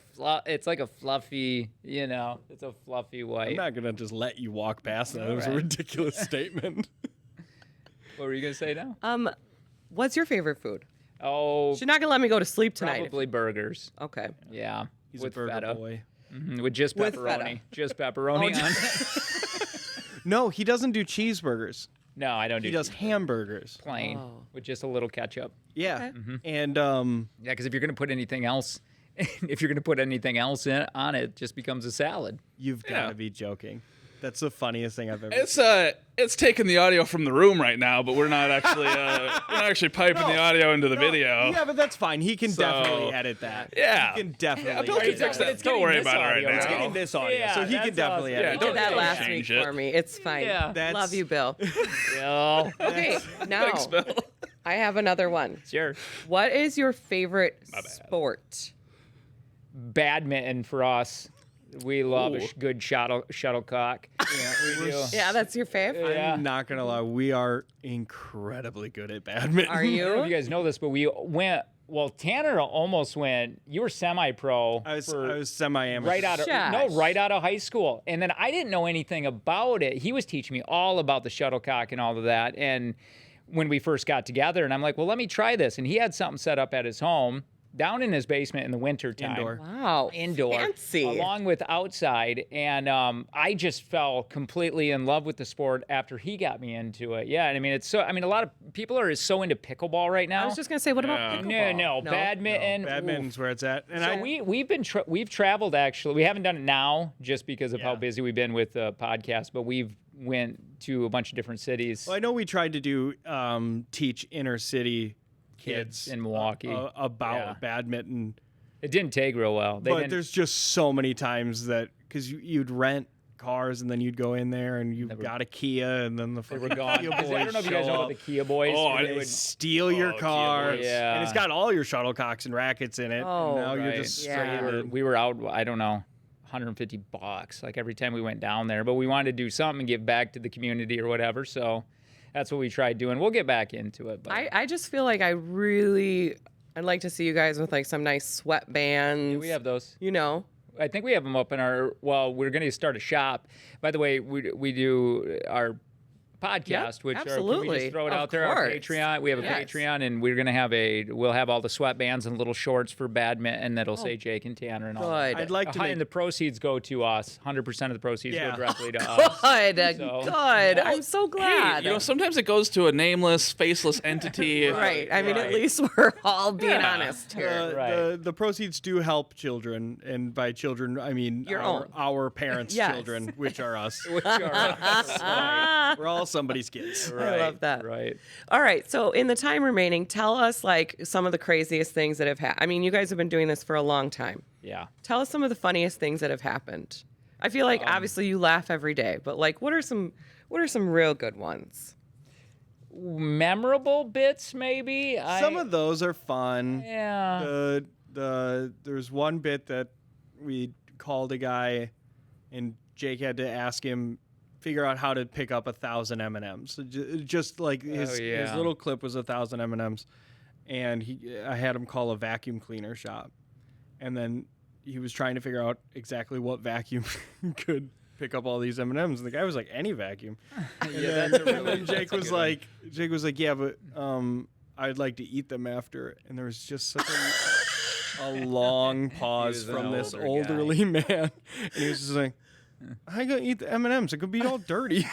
like a fluffy, you know. It's a fluffy white. I'm not gonna just let you walk past that. It was a Alright. ridiculous statement. What were you gonna say now? What's your favorite food? Oh, You're not gonna let me go to sleep tonight. probably burgers. Okay. Yeah, He's with a burger feta. boy. Mhm, with just With pepperoni. feta. Just pepperoni on it. No, he doesn't do cheeseburgers. No, I don't do. He does cheese. hamburgers. Plain Oh. with just a little ketchup. Yeah, Mm-hmm. and Yeah, because if you're gonna put anything else, if you're gonna put anything else on it, just becomes a salad. you've got to be joking. That's the funniest thing I've ever. It's taking the audio from the room right now, but we're not actually piping the audio into the video. Yeah, but that's fine. He can So, definitely edit that. yeah. he can definitely. Bill can edit fix that. that. Don't worry about it right audio, now. it's He's getting this audio, Yeah, so he can that's definitely awesome. edit. You don't did that don't last week change it. for me. It's fine. Yeah. That's- Love you, Bill. Bill, Okay, now Thanks, Bill. I have another one. sure. What is your favorite sport? Badminton for us. We love a Ooh. good shuttlecock. Yeah, We do. Yeah, that's your fave. Yeah. I'm not gonna lie. We are incredibly good at badminton. Are I don't know if you? you guys know this, but we went. Well, Tanner almost went. You were semi-pro. I was for- semi-amateur. right out of Shush. right out of high school, and then I didn't know anything about it. He was teaching me all about the shuttlecock and all of that. And when we first got together, and I'm like, well, let me try this. And he had something set up at his home down in his basement in the wintertime. Indoor. Wow. Indoor, Fancy. along with outside, and I just fell completely in love with the sport after he got me into it. Yeah, and I mean, it's so. I mean, a lot of people are so into pickleball right now. I was just gonna say, what about Yeah. pickleball? no, badminton. Badminton's where it's at. And So we've traveled actually. We haven't done it now just because of how Yeah. busy we've been with the podcast, but we've went to a bunch of different cities. Well, I know we tried to do teach inner city Kids kids in Milwaukee. about Yeah. badminton, It didn't take real well. They but didn't, there's just so many times that because you'd rent cars and then you'd go in there and you got a Kia and then the they were fucking gone. Kia 'Cause boys I don't know if you guys show know up. about the Kia boys. Oh, They I would- Steal your Kia car, boys. Yeah. and it's got all your shuttlecocks and rackets in it. Oh, and now you're right. just Yeah. stranded. we were out. I don't know. $150 like every time we went down there, but we wanted to do something and give back to the community or whatever, so that's what we tried doing. We'll get back into it, but I just feel like I'd like to see you guys with like some nice sweatbands. we have those. You know. I think we have them up in our. Well, we're going to start a shop. By the way, we do our podcast, which can we absolutely. just throw it Of out there? Our course. Patreon. We have a Yes. Patreon, and we're going to have we'll have all the sweatbands and little shorts for badminton that'll say Jake and Tanner and all. That. Good. I'd like to make And the proceeds go to us. 100% of the proceeds Yeah. go directly to us. Good. So- Good. I'm so glad. Hey, sometimes it goes to a nameless, faceless entity. Right. I mean, at Right. least we're all being Yeah. honest here. Right. The proceeds do help children, and by children I mean Your our, own. our parents' Yes. children, which are us. Which are us. Ah, We're all somebody's kids. I love that. Right. All right. So, in the time remaining, tell us like some of the craziest things that have happened. I mean, you guys have been doing this for a long time. Yeah. Tell us some of the funniest things that have happened. I feel like obviously you laugh every day, but like, what are some real good ones? Memorable bits, maybe. Some of those are fun. Yeah. There's one bit that we called a guy, and Jake had to ask him figure out how to pick up 1,000 M&Ms. Just like his yeah. little clip was 1,000 M&Ms, and I had him call a vacuum cleaner shop, and then he was trying to figure out exactly what vacuum could pick up all these M&Ms, and the guy was like, any vacuum. Yeah, that's a And then Jake was like, yeah, but I'd like to eat them after. And there was just such a long pause was an from this older guy. elderly man. And he was just like, I gotta eat the M&Ms. It could be all dirty.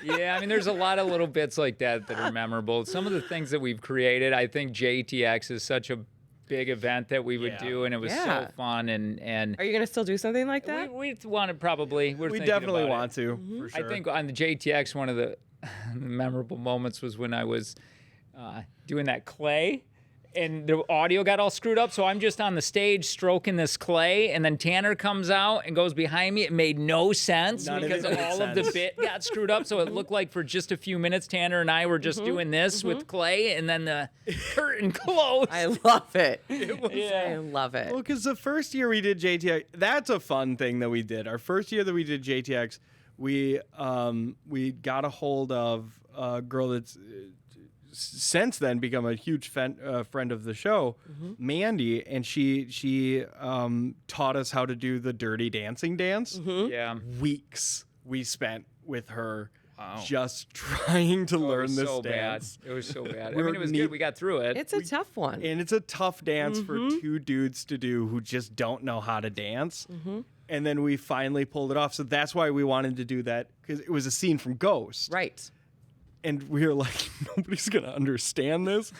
Yeah, I mean, there's a lot of little bits like that that are memorable. Some of the things that we've created, I think JTX is such a big event that we would do, and it was Yeah. so fun. And Are you going to still do something like that? we want to probably. We're We thinking definitely about want it. to, for sure. I think on the JTX, one of the memorable moments was when I was doing that clay, and the audio got all screwed up. So I'm just on the stage stroking this clay, and then Tanner comes out and goes behind me. It made no sense None of because it made all of the sense. bit got screwed up. So it looked like for just a few minutes, Tanner and I were just doing this with clay, and then the curtain closed. I love it. Yeah. I love it. Well, because the first year we did JTX, that's a fun thing that we did. Our first year that we did JTX, we got a hold of a girl that's since then become a huge friend of the show, Mandy, and she taught us how to do the Dirty Dancing dance. Yeah. Weeks we spent with her. Wow. Just trying to It learn was this so dance. bad. It was so bad. I We're mean, it was neat- good. We got through it. It's a tough one. And it's a tough dance for two dudes to do who just don't know how to dance. And then we finally pulled it off. So that's why we wanted to do that, because it was a scene from Ghost. Right. And we were like, nobody's going to understand this.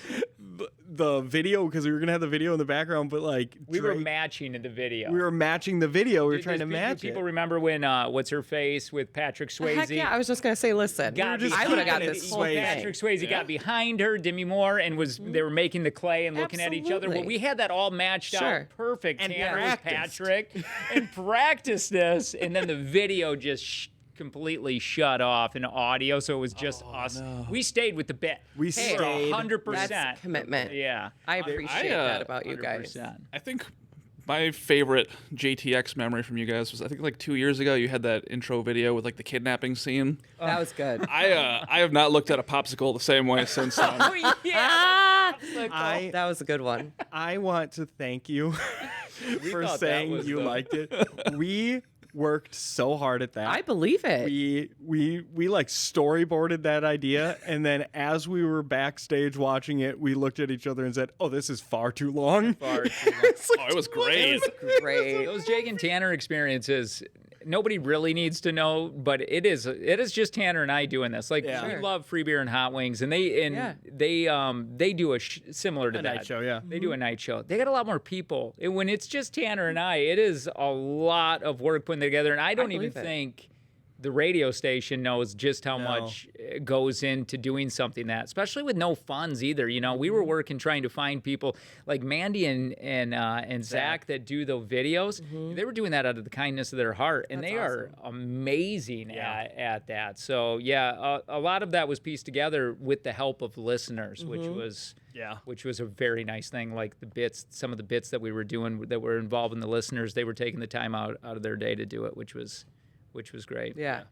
The video, because we were going to have the video in the background, but like we were Drake- matching in the video. we were matching the video. We were trying to Do match people it. remember when what's her face with Patrick Swayze? Heck yeah, I was just going to say, listen, Got just I would have got keeping this it whole Swayze. thing. Patrick Swayze got behind her, Demi Moore, and they were making the clay and looking at each other. Well, Absolutely. we had that all matched Sure. out perfect. And Tanner was practiced. Patrick and practiced this, and then the video just completely shut off in audio, so it was just us. We stayed with the bit. We were stayed. 100%. That's commitment. Yeah. I appreciate that about you guys. 100%. I think my favorite JTX memory from you guys was, I think like 2 years ago, you had that intro video with like the kidnapping scene. That was good. I have not looked at a popsicle the same way since then. Oh, yeah. I, That was a good one. I want to thank you for thought that saying was you the- liked it. We worked so hard at that. I believe it. we like storyboarded that idea, and then as we were backstage watching it, we looked at each other and said, "Oh, this is far too long." Far too long. Oh, it was great. Great. Those Jake and Tanner experiences, nobody really needs to know, but it is just Tanner and I doing this. Like Yeah. we Sure. love free beer and hot wings, and they do a similar to A that night show, yeah. They do a night show. They got a lot more people. When it's just Tanner and I, it is a lot of work putting together, and I don't even believe it. think the radio station knows just how No. much goes into doing something that, especially with no funds either. You know, we were working trying to find people like Mandy and Zach that do the videos. They were doing that out of the kindness of their heart, and That's they are amazing at that. So yeah, a lot of that was pieced together with the help of listeners, which was a very nice thing. Like some of the bits that we were doing that were involving the listeners, they were taking the time out of their day to do it, which was great. Yeah.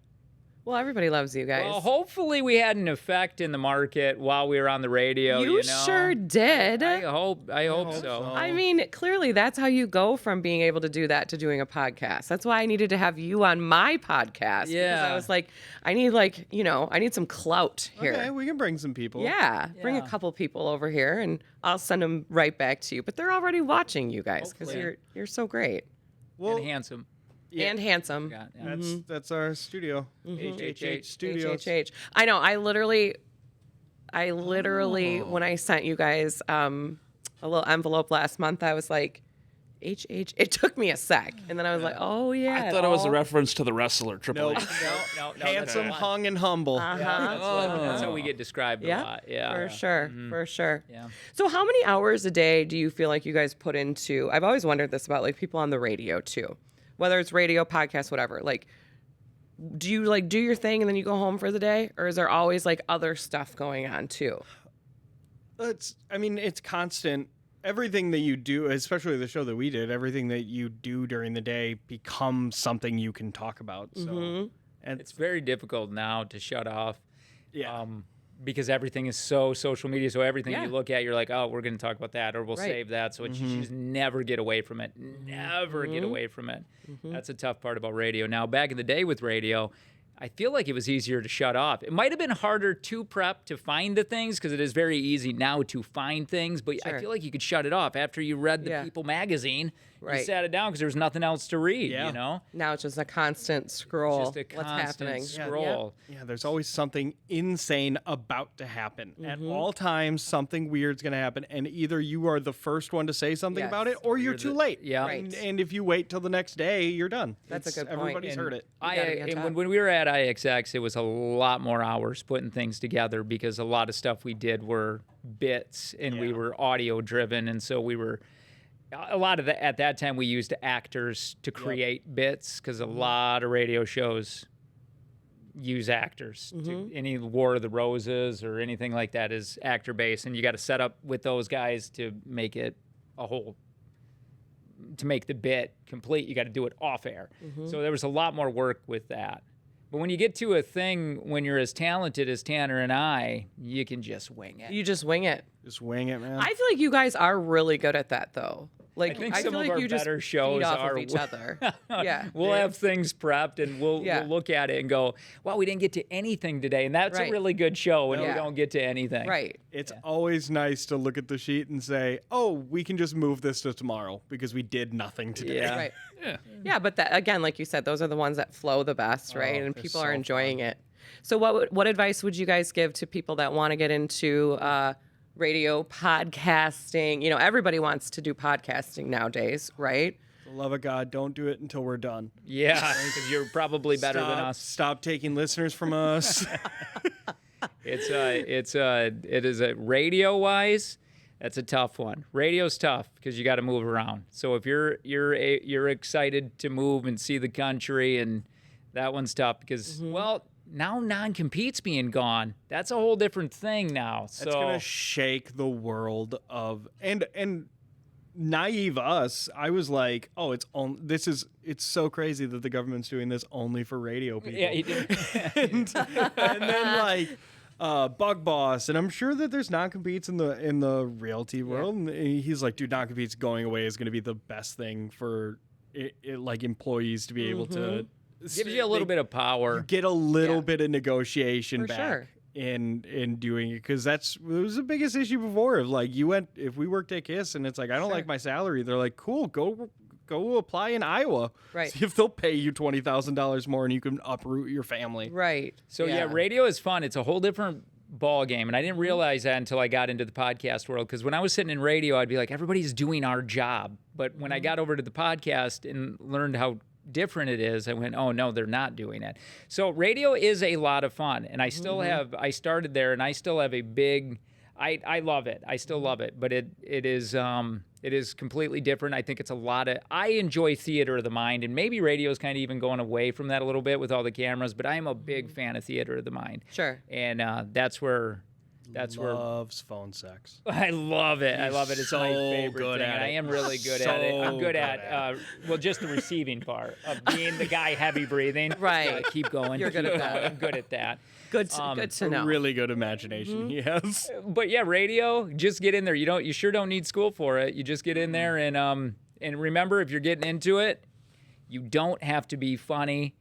Well, everybody loves you guys. Well, hopefully we had an effect in the market while we were on the radio. you You know? sure did. I hope so. I mean, clearly that's how you go from being able to do that to doing a podcast. That's why I needed to have you on my podcast. Because Yeah. I was like, I need some clout here. Okay, we can bring some people. Yeah, bring a Yeah. couple people over here, and I'll send them right back to you. But they're already watching you guys because Hopefully. you're so great Well, And handsome. Yeah. and handsome. Yeah. that's our studio. HHH Studios. HHH. I know. I literally, when I sent you guys a little envelope last month, I was like, HH. It took me a sec, and then I was like, oh yeah. I thought it was a reference to the wrestler Triple Nope. H. No. Handsome, hung, and humble. That's how we get described a Yeah, lot. Yeah. for sure, for sure. Yeah. So, how many hours a day do you feel like you guys put into? I've always wondered this about like people on the radio too, whether it's radio, podcast, whatever. Like, do you like do your thing and then you go home for the day, or is there always like other stuff going on too? It's constant. Everything that you do, especially the show that we did, everything that you do during the day becomes something you can talk about. So, and It's very difficult now to shut off. yeah, because everything is so social media. So everything Yeah. you look at, you're like, oh, we're going to talk about that, or we'll Right. save that. So you just never get away from it. Never get away from it. That's a tough part about radio. Now, back in the day with radio, I feel like it was easier to shut off. It might have been harder to prep to find the things because it is very easy now to find things, but I Sure. feel like you could shut it off after you read the Yeah. People magazine. You Right. sat it down because there was nothing else to read, Yeah. you know? Now it's just a constant scroll. Just a What's constant happening? scroll. Yeah, there's always something insane about to happen. At Mm-hmm. all times, something weird's going to happen, and either you are the first one to say something Yes. about it, or you're too late. Yeah. And if you wait till the next day, you're done. That's a good point. Everybody's And heard it. gotta be on And top. when we were at IXX, it was a lot more hours putting things together because a lot of stuff we did were bits and we were audio driven. And so we were, a lot of that, at that time, we used actors to create bits because a lot of radio shows use actors. Any War of the Roses or anything like that is actor based. And you got to set up with those guys to make it a whole to make the bit complete, you got to do it off air. So there was a lot more work with that. But when you get to a thing, when you're as talented as Tanner and I, you can just wing it. You just wing it. Just wing it, man. I feel like you guys are really good at that, though. Like, think I some feel of like our you just better shows feed off are- of each other. Yeah. We'll have things prepped and we'll look at it and go, well, we didn't get to anything today. And that's Right. a really good show when we Yeah. don't get to anything. Right. It's always nice to look at the sheet and say, oh, we can just move this to tomorrow because we did nothing today. Yeah. Right. Yeah, but that again, like you said, those are the ones that flow the best, right? And they're people so are enjoying it. So what advice would you guys give to people that want to get into radio podcasting? You know, everybody wants to do podcasting nowadays, right? For the love of God, don't do it until we're done. Yeah, because you're probably better than us. Stop taking listeners from us. It is a radio wise. That's a tough one. Radio's tough because you got to move around. So if you're excited to move and see the country, and that one's tough because well, now non-compete's being gone. That's a whole different thing now. So It's gonna shake the world of and naive us. I was like, oh, it's so crazy that the government's doing this only for radio people. yeah, he did. and then like Bug Boss, and I'm sure that there's non-competes in the realty world. And he's like, dude, non-competes going away is going to be the best thing for like employees to be able to Gives you a little bit of power. get a little bit of negotiation For back sure. in doing it, because it was the biggest issue before. Of like, if we worked at KISS and it's like, I don't like my salary, they're like, cool, go apply in Iowa, Right. see if they'll pay you $20,000 more and you can uproot your family. Right. So yeah, radio is fun. It's a whole different ball game, and I didn't realize that until I got into the podcast world. Because when I was sitting in radio, I'd be like, everybody's doing our job. But when I got over to the podcast and learned how different it is, I went, oh no, they're not doing it. So radio is a lot of fun, and I still have. I started there, and I still have a big. I love it. I still love it, but it is completely different. I think it's a lot of. I enjoy theater of the mind, and maybe radio is kind of even going away from that a little bit with all the cameras. But I am a big fan of theater of the mind. Sure. And that's where Loves phone sex. I love it. I love it. It's my so favorite good thing. at And I it. am really good at it. I'm So good good at at well, just the receiving part of being the guy heavy breathing. Right. Keep going. You're good at that. I'm good at that. Good to know. Really good imagination. Yes. But yeah, radio, just get in there. You sure don't need school for it. You just get in there and remember, if you're getting into it, you don't have to be funny.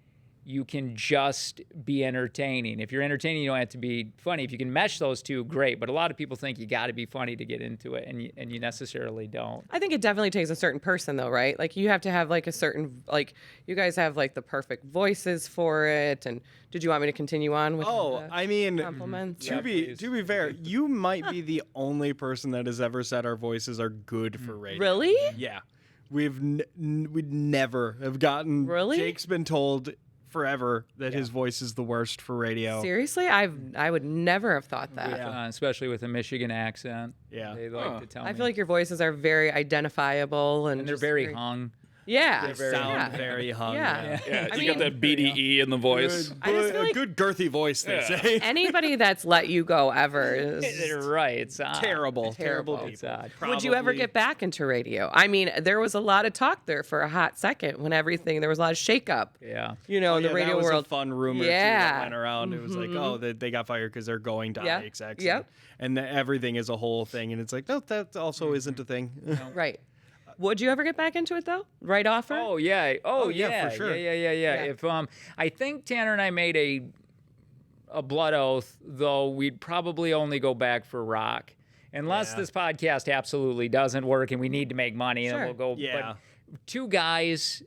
You can just be entertaining. If you're entertaining, you don't have to be funny. If you can mesh those two, great. But a lot of people think you got to be funny to get into it, and you necessarily don't. I think it definitely takes a certain person though, right? Like you have to have like a certain, like you guys have like the perfect voices for it. And did you want me to continue on with Oh, the I mean, compliments? to be fair, you might be the only person that has ever said our voices are good for radio. Really? Yeah. We'd never have gotten. Really? Jake's been told forever that his voice is the worst for radio. Seriously? I would never have thought that. Especially with a Michigan accent. Yeah. They like to tell me. I feel like your voices are very identifiable and and they're just very hung. Yeah. Sound very hung. Yeah. Yeah, I you mean- got that BDE in the voice. I just feel like- good girthy voice, they say. Anybody that's let you go ever is They're right. It's odd. Terrible Terrible. It's odd. Would you ever get back into radio? I mean, there was a lot of talk there for a hot second when there was a lot of shakeup, Yeah. you know, in the radio that was world. a fun rumor too, Yeah. that went around. It was like, oh, they got fired because they're going to Yeah. IXX. Yep. And everything is a whole thing. And it's like, no, that also isn't a thing. Right. Would you ever get back into it though? Right offer? Oh yeah. Oh, yeah, yeah. for sure. Yeah. If I think Tanner and I made a blood oath, though we'd probably only go back for rock. Unless this podcast absolutely doesn't work and we need to make money, and Sure. then we'll go. Yeah. But two guys,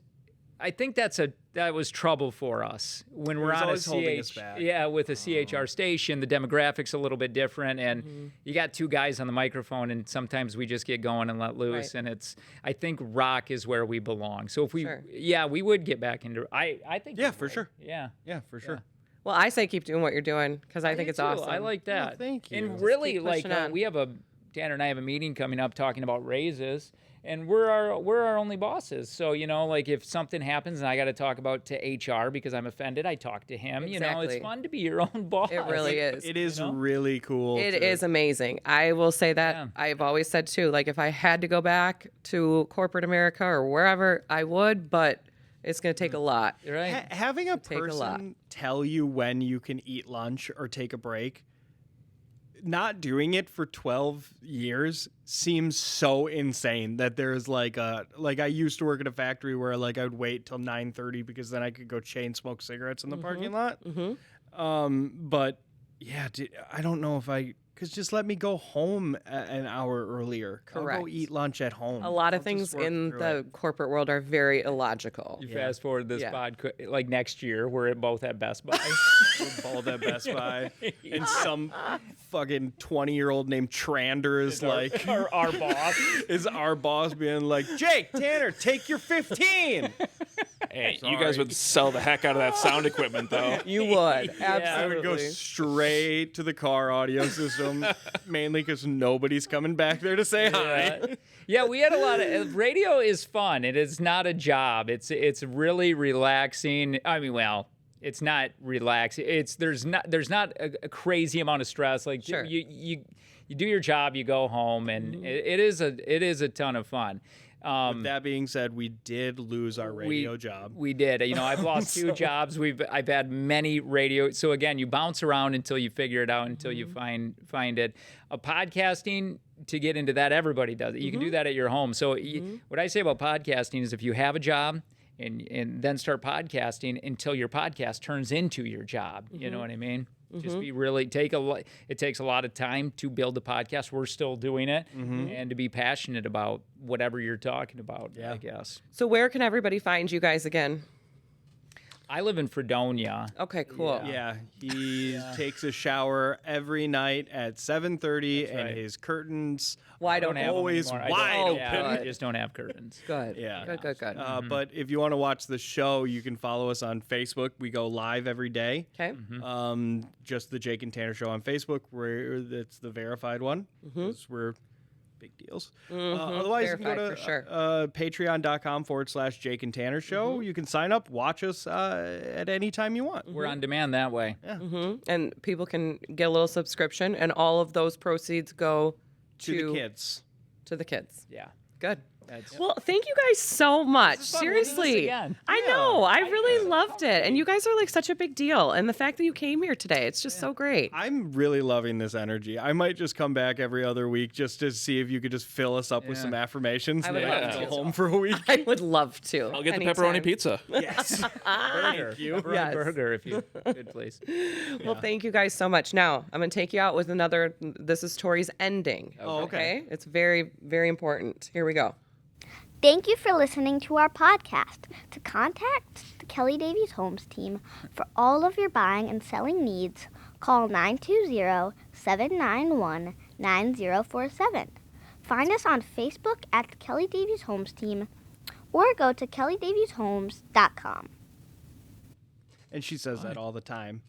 I think that was trouble for us when we're was on a always holding us back. Yeah, with a CHR station, the demographics a little bit different, and you got two guys on the microphone, and sometimes we just get going and let loose, Right. and I think rock is where we belong. So if we, Sure. we would get back into. I think. Yeah, we for would. sure. Yeah. Yeah, for sure. Well, I say keep doing what you're doing because I think Me it's too. awesome. I like that. thank you. And Just really, keep like pushing on. we have Tanner and I have a meeting coming up talking about raises, and we're our only bosses. So like if something happens and I got to talk about to HR because I'm offended, I talk to him. Exactly. It's fun to be your own boss. It really is. It is really cool. It is amazing. I will say that Yeah. I've always said too, like if I had to go back to corporate America or wherever, I would, but it's going to take a lot. You're right. Having a take a lot. person tell you when you can eat lunch or take a break, not doing it for 12 years seems so insane that there's like I used to work at a factory where like I'd wait till 9:30 because then I could go chain smoke cigarettes in the parking lot. But yeah, I don't know if because just let me go home an hour earlier. I'll Correct. go eat lunch at home. A lot of I'll things just work in through the it. corporate world are very illogical. You fast forward this Yeah. pod, like next year, we're both at Best Buy. We're both at Best Buy, and some fucking 20-year-old named Trander is like our boss. is our boss being like, Jake, Tanner, take your 15. Hey, you guys would sell the heck out of that sound equipment, though. You would. Absolutely. I would go straight to the car audio system, mainly because nobody's coming back there to say hi. Yeah, we had a lot of radio is fun. It is not a job. It's really relaxing. I mean, well, it's not relaxing. There's not a crazy amount of stress. Like Sure. you do your job, you go home, and it is a ton of fun. With that being said, we did lose our radio job. We did. I've lost two jobs. I've had many radio. So again, you bounce around until you figure it out, until you find it. Podcasting, to get into that, everybody does it. You can do that at your home. So what I say about podcasting is if you have a job and then start podcasting until your podcast turns into your job. You know what I mean? Just be really it takes a lot of time to build a podcast. We're still doing it, and to be passionate about whatever you're talking about, I guess. So where can everybody find you guys again? I live in Fredonia. Okay, cool. Yeah, he takes a shower every night at 7:30, and right. his curtains Why I don't don't have them always anymore. wide open. I just don't have curtains. Good. Yeah. Good. But if you want to watch the show, you can follow us on Facebook. We go live every day. Okay. Just the Jake and Tanner Show on Facebook, where it's the verified one. 'Cause we're big deals. Otherwise, you can go Verified to for sure. patreon.com/Jake and Tanner Show. You can sign up, watch us at any time you want. We're on demand that way. And people can get a little subscription, and all of those proceeds go To the kids. To the kids. Yeah. Good. That's- Well, thank you guys so much. is fun. We'll do this Seriously. again. I know. I really loved it. And you guys are like such a big deal. And the fact that you came here today, it's just so great. I'm really loving this energy. I might just come back every other week just to see if you could just fill us up with some affirmations. I and would then love have to to. go home for a week. I would love to. I'll get the Anytime. pepperoni pizza. Yes. Thank you. Pepperoni Yes. burger, if you good place. Well, thank you guys so much. Now, I'm going to take you out with another. This is Tori's ending. Oh, okay. It's very, very important. Here we go. Thank you for listening to our podcast. To contact the Kelly Davies Homes team for all of your buying and selling needs, call 920-791-9047. Find us on Facebook at the Kelly Davies Homes team or go to kellydavieshomes.com. And she says that all the time.